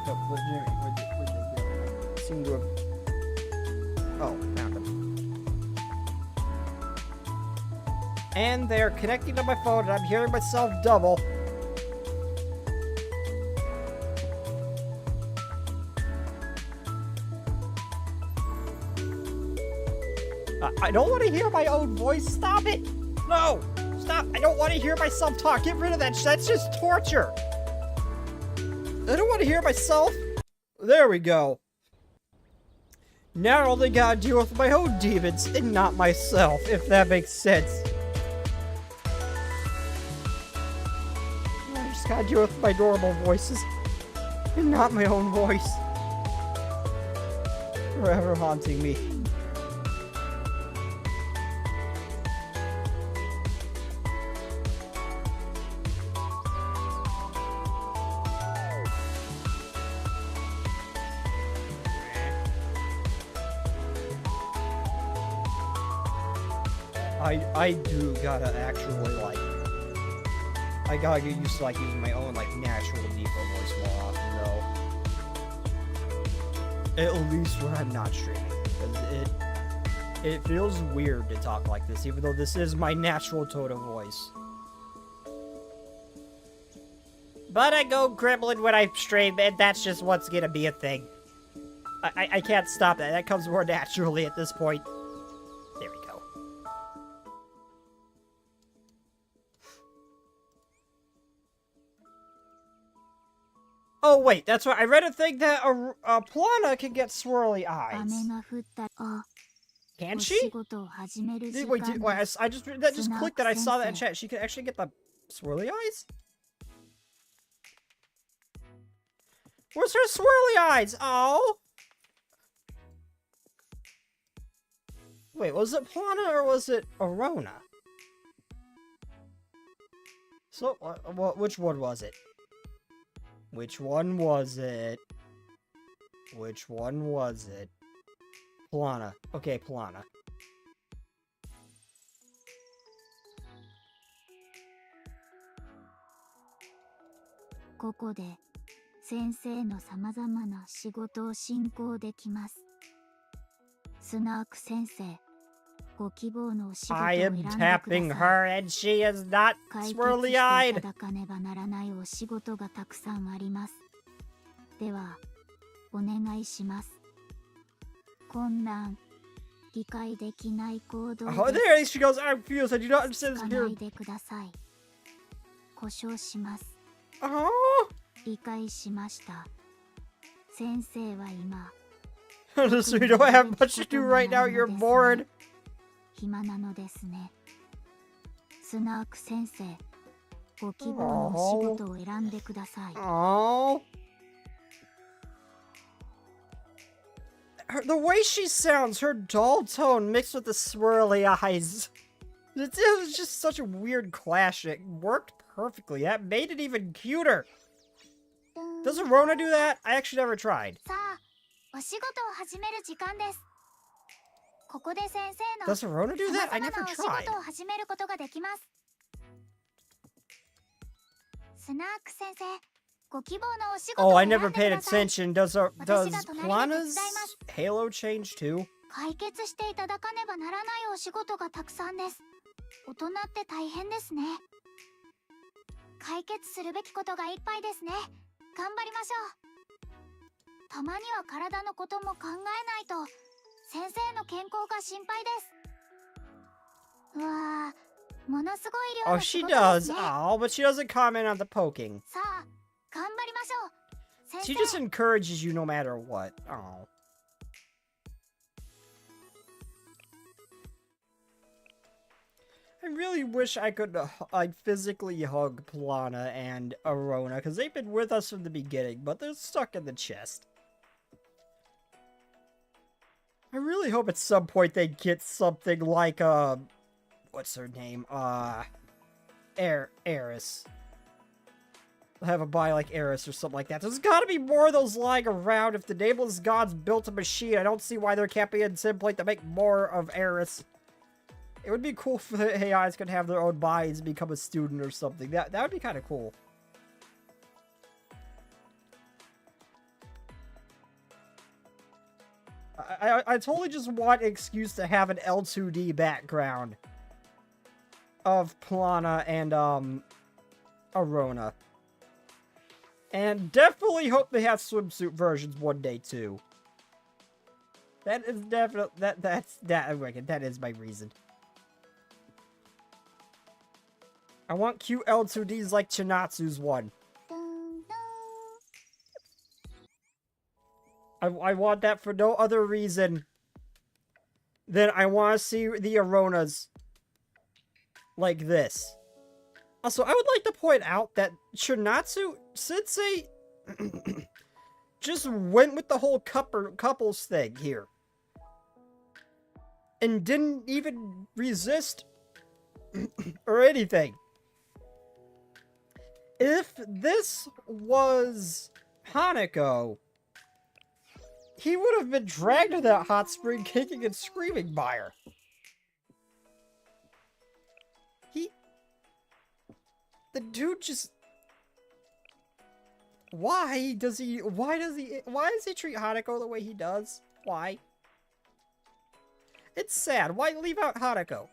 Oh, where'd they go? Seem to have... Oh, found them. And they're connecting to my phone, and I'm hearing myself double. I don't want to hear my own voice. Stop it! No! Stop! I don't want to hear myself talk. Get rid of that. That's just torture. I don't want to hear myself. There we go. Now I only gotta deal with my own demons and not myself, if that makes sense. I just gotta deal with my normal voices and not my own voice. Forever haunting me. I do gotta actually, like, I gotta get used to, like, using my own, like, natural default voice more often, though. At least when I'm not streaming, because it feels weird to talk like this, even though this is my natural tone of voice. But I go gremlin when I stream, and that's just what's gonna be a thing. I can't stop that. That comes more naturally at this point. There we go. Oh, wait, that's right. I read a thing that Plana can get swirly eyes. Can she? Wait, I just clicked that I saw that in chat. She can actually get the swirly eyes? Where's her swirly eyes? Oh! Wait, was it Plana or was it Arona? So, which one was it? Which one was it? Which one was it? Plana. Okay, Plana. I am tapping her and she is not swirly-eyed. Oh, there she goes. I'm confused. I do not understand this here. Oh. So you don't have much to do right now. You're bored. Oh. The way she sounds, her dull tone mixed with the swirly eyes. It was just such a weird clash. It worked perfectly. That made it even cuter. Does Arona do that? I actually never tried. Does Arona do that? I never tried. Oh, I never paid attention. Does Plana's halo change too? Oh, she does. Oh, but she doesn't comment on the poking. She just encourages you no matter what. Oh. I really wish I could physically hug Plana and Arona, because they've been with us from the beginning, but they're stuck in the chest. I really hope at some point they get something like, what's her name? Eris. Have a buy like Eris or something like that. There's gotta be more of those lying around. If the Nameless Gods built a machine, I don't see why there can't be a template to make more of Eris. It would be cool if the AIs could have their own bodies and become a student or something. That would be kind of cool. I totally just want an excuse to have an L2D background of Plana and, Arona. And definitely hope they have swimsuit versions one day, too. That is definitely, that is my reason. I want cute L2Ds like Chinatsu's one. I want that for no other reason than I want to see the Aronas like this. Also, I would like to point out that Chinatsu Sensei just went with the whole couples thing here. And didn't even resist or anything. If this was Hanako, he would have been dragged to that hot spring kicking and screaming by her. The dude just... Why does he treat Hanako the way he does? Why? It's sad. Why leave out Hanako?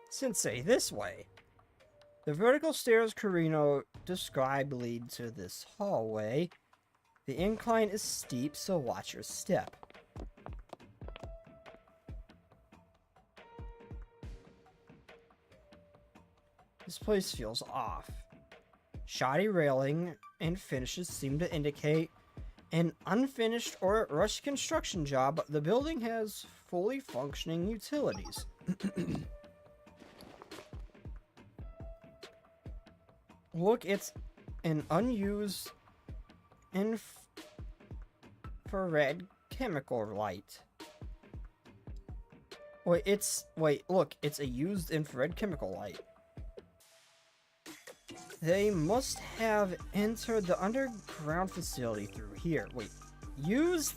Sensei, this way. The vertical stairs Karino described lead to this hallway. The incline is steep, so watch your step. This place feels off. Shoddy railing and finishes seem to indicate an unfinished or rushed construction job. The building has fully functioning utilities. Look, it's an unused infrared chemical light. Look, it's a used infrared chemical light. They must have entered the underground facility through here. Wait, used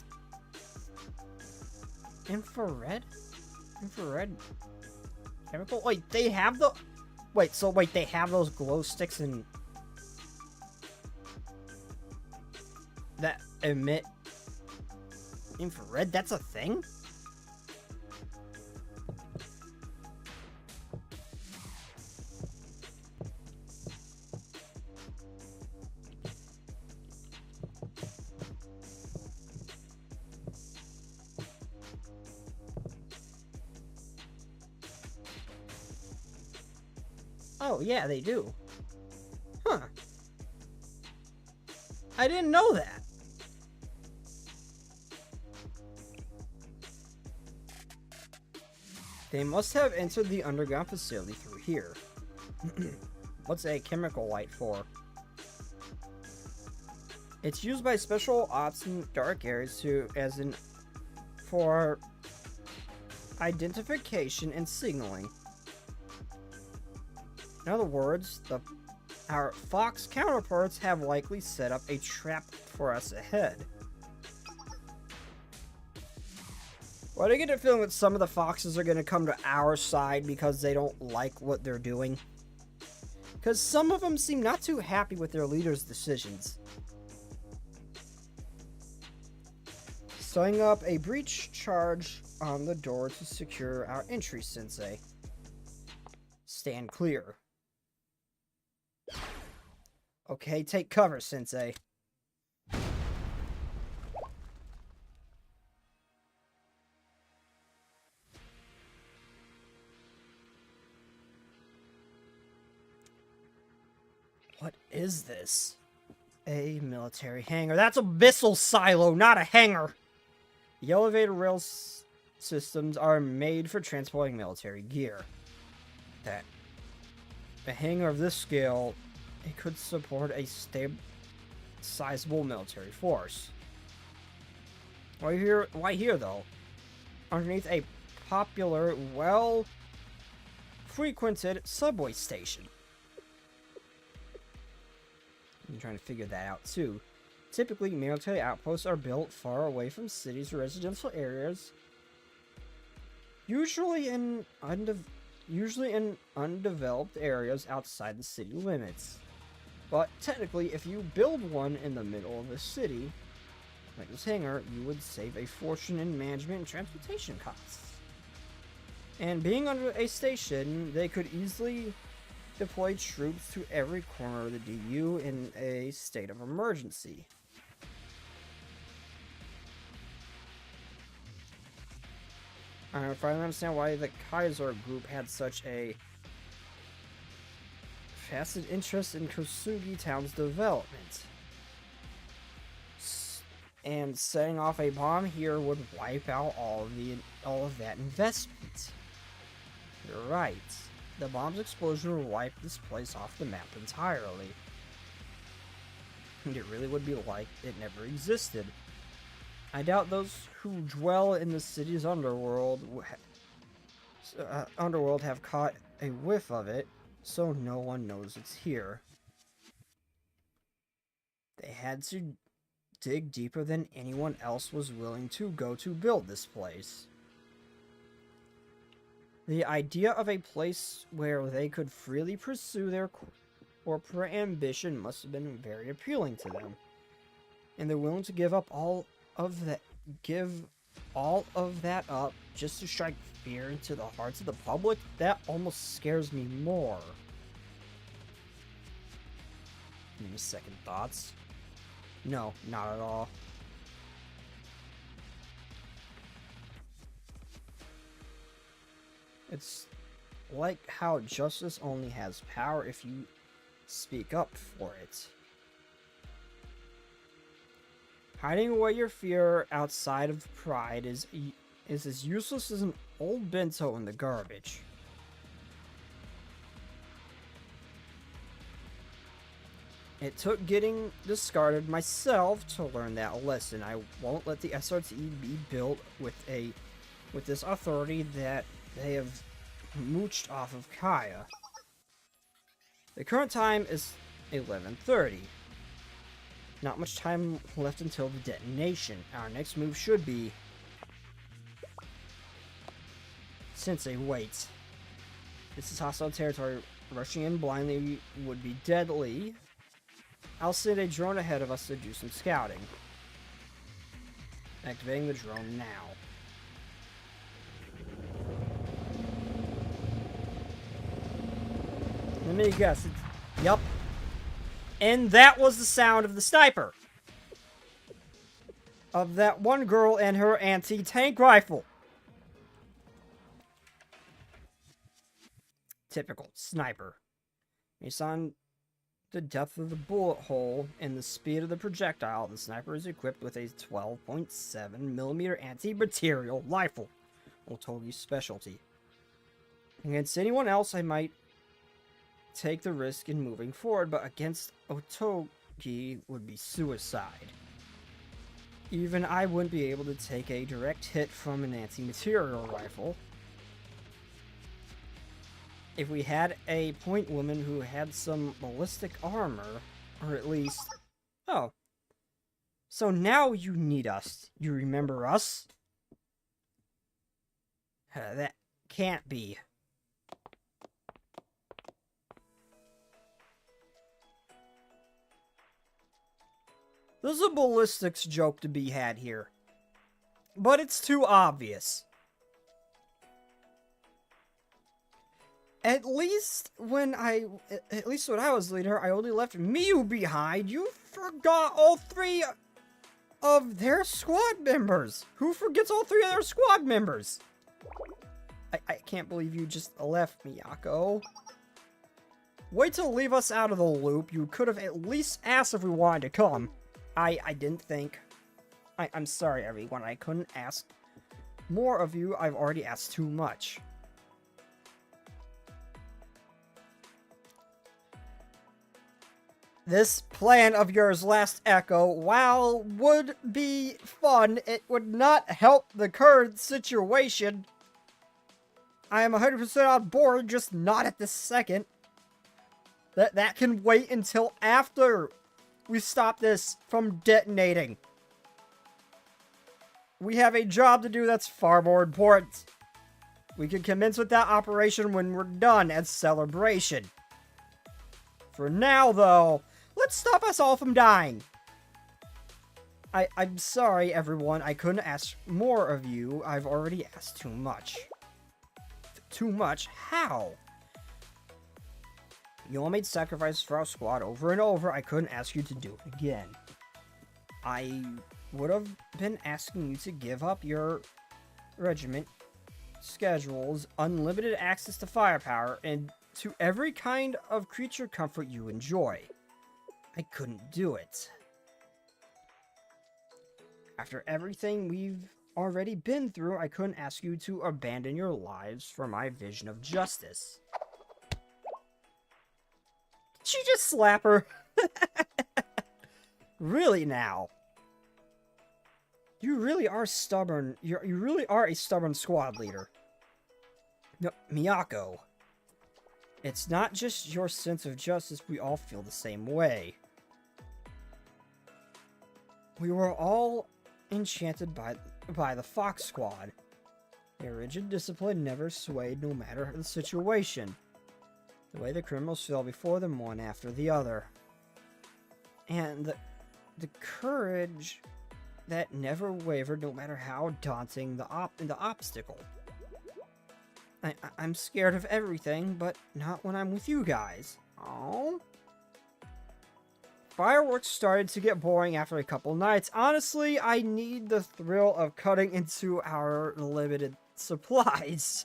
infrared chemical? Wait, they have the... Wait, they have those glow sticks and... that emit infrared? That's a thing? Oh, yeah, they do. Huh. I didn't know that. They must have entered the underground facility through here. What's a chemical light for? It's used by special ops in dark areas for identification and signaling. In other words, our Fox counterparts have likely set up a trap for us ahead. Well, I get a feeling that some of the Foxes are going to come to our side because they don't like what they're doing. Because some of them seem not too happy with their leader's decisions. Setting up a breach charge on the door to secure our entry, Sensei. Stand clear. Okay, take cover, Sensei. What is this? A military hangar. That's a missile silo, not a hangar. The elevator rail systems are made for transporting military gear. A hangar of this scale, it could support a sizable military force. Why here, though? Underneath a popular, well-frequented subway station. I'm trying to figure that out, too. Typically, military outposts are built far away from cities or residential areas, usually in usually in undeveloped areas outside the city limits. But technically, if you build one in the middle of the city, like this hangar, you would save a fortune in management and transportation costs. And being under a station, they could easily deploy troops to every corner of the DU in a state of emergency. I don't finally understand why the Kaiser group had such a vested interest in Kosugi Town's development. And setting off a bomb here would wipe out all of that investment. You're right. The bomb's explosion would wipe this place off the map entirely. And it really would be like it never existed. I doubt those who dwell in the city's underworld have caught a whiff of it, so no one knows it's here. They had to dig deeper than anyone else was willing to go to build this place. The idea of a place where they could freely pursue their corporate ambition must have been very appealing to them. And they're willing to give all of that up just to strike fear into the hearts of the public? That almost scares me more. Any second thoughts? No, not at all. It's like how justice only has power if you speak up for it. Hiding away your fear outside of pride is as useless as an old bento in the garbage. It took getting discarded myself to learn that lesson. I won't let the SRT be built with this authority that they have mooched off of Kaya. The current time is 11:30. Not much time left until the detonation. Our next move should be... Sensei, wait. This is hostile territory. Rushing in blindly would be deadly. I'll send a drone ahead of us to do some scouting. Activating the drone now. Let me guess. Yup. And that was the sound of the sniper. Of that one girl and her anti-tank rifle. Typical sniper. Based on the depth of the bullet hole and the speed of the projectile, the sniper is equipped with a 12.7mm anti-material rifle. Otogi's specialty. Against anyone else, I might take the risk in moving forward, but against Otogi would be suicide. Even I wouldn't be able to take a direct hit from an anti-material rifle. If we had a point woman who had some ballistic armor, or at least... Oh. So now you need us. You remember us? That can't be. There's a ballistics joke to be had here. But it's too obvious. At least when I was leader, I only left Miyu behind. You forgot all three of their squad members. Who forgets all three of their squad members? I can't believe you just left, Miyako. Way to leave us out of the loop. You could have at least asked if we wanted to come. I didn't think. I'm sorry, everyone. I couldn't ask more of you. I've already asked too much. This plan of yours, Last Echo, while would be fun, it would not help the current situation. I am 100% on board, just not at this second. That can wait until after we stop this from detonating. We have a job to do that's far more important. We can commence with that operation when we're done as celebration. For now, though, let's stop us all from dying. I'm sorry, everyone. I couldn't ask more of you. I've already asked too much. Too much? How? You all made sacrifices for our squad over and over. I couldn't ask you to do it again. I would have been asking you to give up your regiment, schedules, unlimited access to firepower, and to every kind of creature comfort you enjoy. I couldn't do it. After everything we've already been through, I couldn't ask you to abandon your lives for my vision of justice. Did she just slap her? Really now? You really are stubborn. You really are a stubborn squad leader. No, Miyako. It's not just your sense of justice, we all feel the same way. We were all enchanted by the Fox Squad. Their rigid discipline never swayed no matter the situation. The way the criminals fell before them one after the other. And the courage that never wavered no matter how daunting the obstacle. I'm scared of everything, but not when I'm with you guys. Oh. Fireworks started to get boring after a couple nights. Honestly, I need the thrill of cutting into our limited supplies.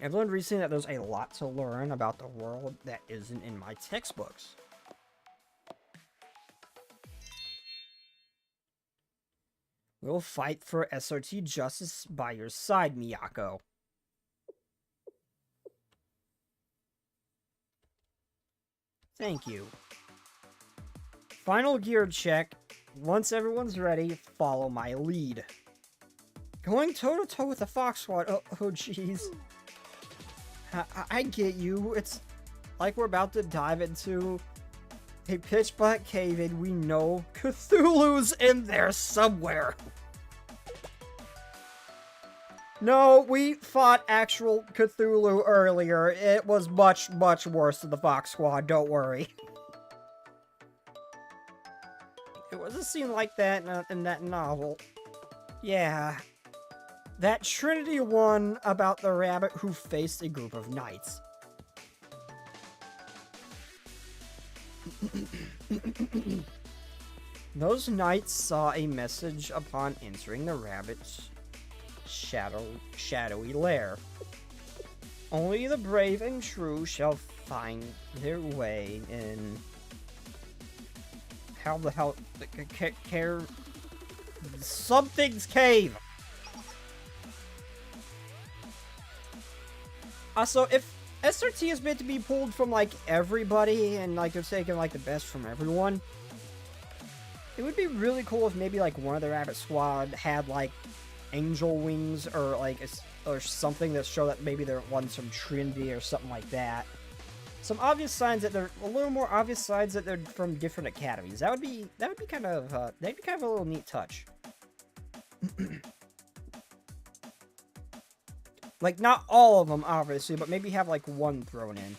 I've learned recently that there's a lot to learn about the world that isn't in my textbooks. We'll fight for SRT justice by your side, Miyako. Thank you. Final gear check. Once everyone's ready, follow my lead. Going toe-to-toe with the Fox Squad. Oh jeez. I get you. It's like we're about to dive into a pitch-black cave and we know Cthulhu's in there somewhere. No, we fought actual Cthulhu earlier. It was much, much worse than the Fox Squad, don't worry. It was a scene like that in that novel. Yeah. That Trinity one about the rabbit who faced a group of knights. Those knights saw a message upon entering the rabbit's shadowy lair. Only the brave and true shall find their way in. How the hell? Something's cave! Also, if SRT is meant to be pulled from, like, everybody, and, like, they're taking, like, the best from everyone, it would be really cool if maybe, like, one of the Rabbit Squad had, like, angel wings, or, like, or something that show that maybe they're ones from Trinity or something like that. Some obvious signs that they're, a little more obvious signs that they're from different academies. That would be kind of, that'd be kind of a little neat touch. Like, not all of them, obviously, but maybe have, like, one thrown in.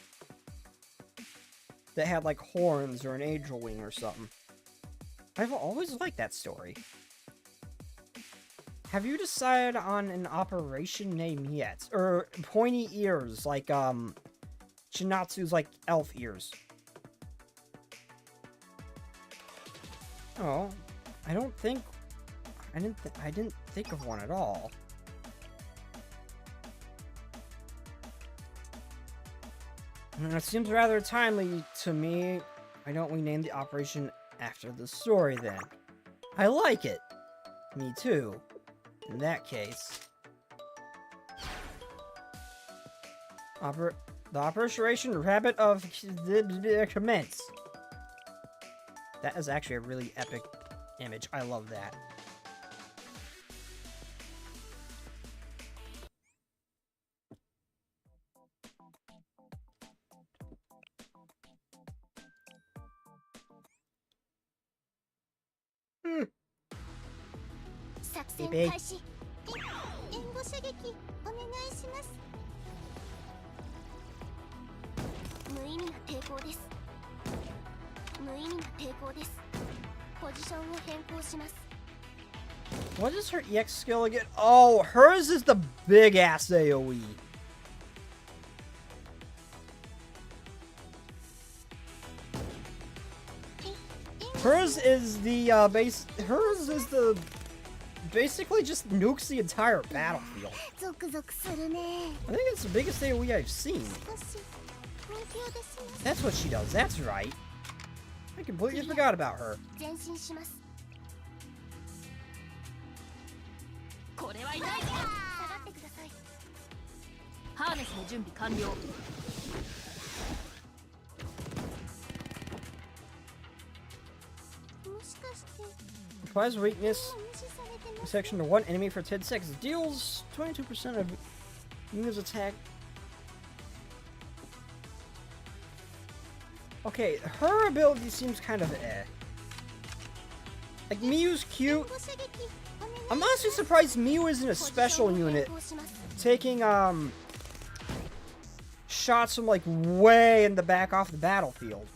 That had, like, horns or an angel wing or something. I've always liked that story. Have you decided on an operation name yet? Or pointy ears, like, Shinatsu's, like, elf ears. Oh, I didn't think of one at all. It seems rather timely to me. Why don't we name the operation after the story, then? I like it. Me too. In that case. The Operation Rabbit of commence. That is actually a really epic image. I love that. Baby. What is her EX skill again? Oh, hers is the big ass AoE. Hers is the hers is the basically just nukes the entire battlefield. I think it's the biggest AoE I've seen. That's what she does. That's right. I completely forgot about her. Applies weakness section to one enemy for 10 seconds. Deals 22% of Miu's attack. Okay, her ability seems kind of eh. Like, Miu's cute. I'm honestly surprised Miu isn't a special unit. Taking, shots from, like, way in the back off the battlefield.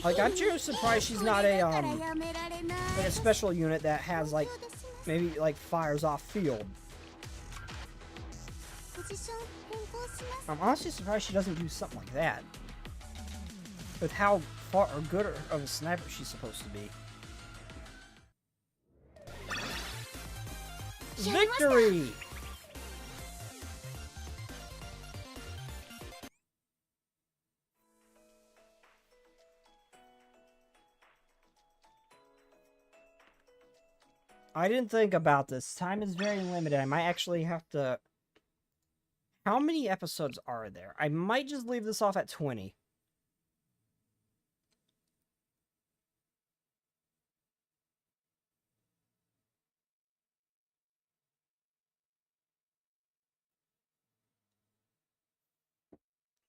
Like, I'm just surprised she's not a, like a special unit that has, like, maybe, like, fires off field. I'm honestly surprised she doesn't do something like that. With how far or good of a sniper she's supposed to be. Victory! I didn't think about this. Time is very limited. I might actually have to... How many episodes are there? I might just leave this off at 20.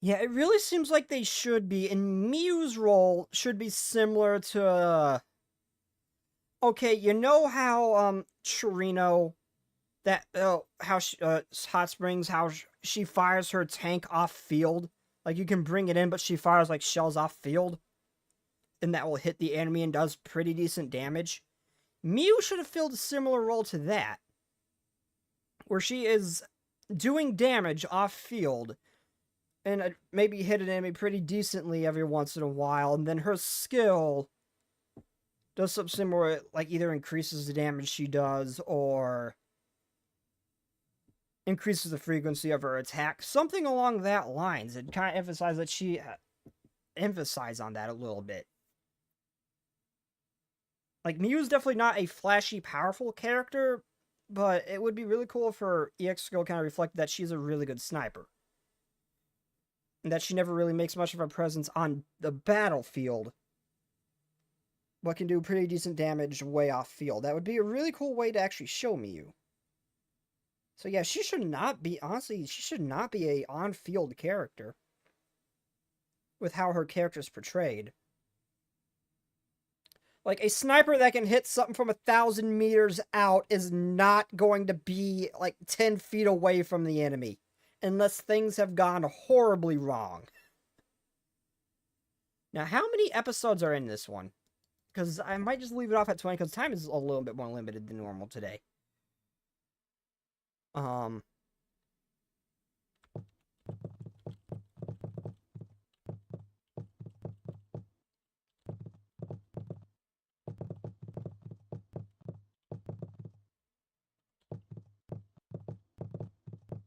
Yeah, it really seems like they should be, and Miu's role should be similar to, okay, you know how, Chirino, that, how she, Hot Springs, how she fires her tank off field? Like, you can bring it in, but she fires, like, shells off field? And that will hit the enemy and does pretty decent damage. Miu should have filled a similar role to that. Where she is doing damage off field, and maybe hit an enemy pretty decently every once in a while, and then her skill does something similar, like either increases the damage she does, or increases the frequency of her attack. Something along that lines. It kind of emphasizes that she emphasize on that a little bit. Like, Miu's definitely not a flashy, powerful character, but it would be really cool if her EX skill kind of reflected that she's a really good sniper. And that she never really makes much of a presence on the battlefield, but can do pretty decent damage way off field. That would be a really cool way to actually show Miu. So yeah, she should not be, honestly, she should not be a on-field character. With how her character's portrayed. Like, a sniper that can hit something from 1,000 meters out is not going to be, like, 10 feet away from the enemy. Unless things have gone horribly wrong. Now, how many episodes are in this one? Because I might just leave it off at 20, because time is a little bit more limited than normal today.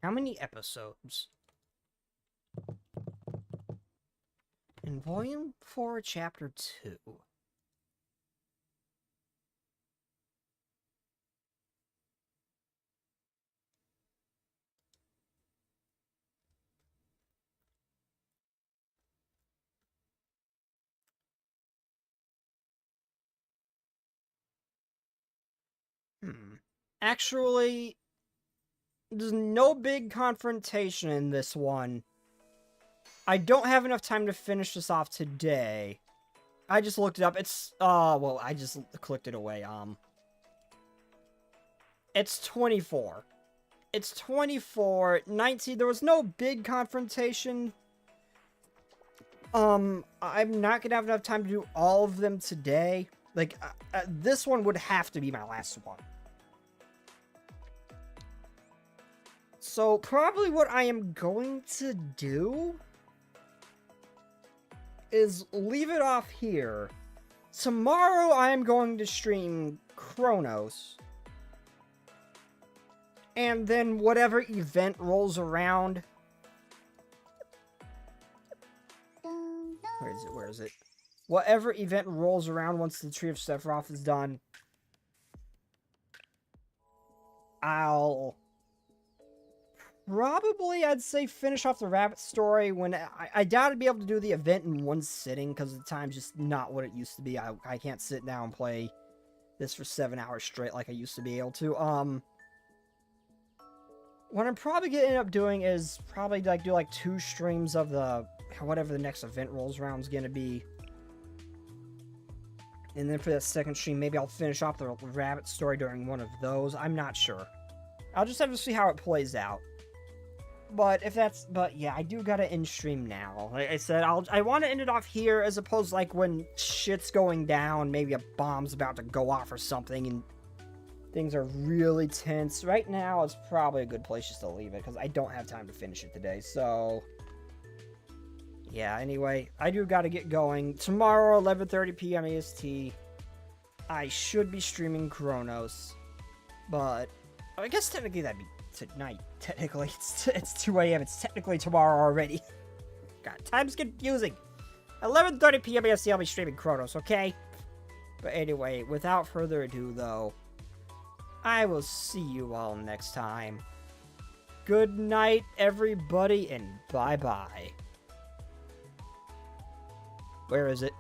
How many episodes? In Volume 4, Chapter 2. Actually, there's no big confrontation in this one. I don't have enough time to finish this off today. I just looked it up. It's, well, I just clicked it away. It's 24. It's 24, 19. There was no big confrontation. I'm not gonna have enough time to do all of them today. Like, this one would have to be my last one. So, probably what I am going to do is leave it off here. Tomorrow, I am going to stream Chronos. And then whatever event rolls around... Where is it? Whatever event rolls around once the Tree of Sephiroth is done, I'll probably, I'd say, finish off the rabbit story when I doubt I'd be able to do the event in one sitting because the time's just not what it used to be. I can't sit down and play this for 7 hours straight like I used to be able to. What I'm probably gonna end up doing is probably like do like 2 streams of the whatever the next event rolls around is gonna be. And then for that second stream, maybe I'll finish off the rabbit story during one of those. I'm not sure. I'll just have to see how it plays out. But yeah, I do gotta end stream now. Like I said, I want to end it off here as opposed to like when shit's going down, maybe a bomb's about to go off or something, and things are really tense. Right now, it's probably a good place just to leave it because I don't have time to finish it today. So yeah, anyway, I do gotta get going. Tomorrow, 11:30 p.m. EST, I should be streaming Chronos. But I guess technically that'd be tonight. Technically, it's 2 a.m. It's technically tomorrow already. God, time's confusing. 11:30 p.m. EST, I'll be streaming Chronos, okay? But anyway, without further ado, though, I will see you all next time. Good night, everybody, and bye-bye. Where is it?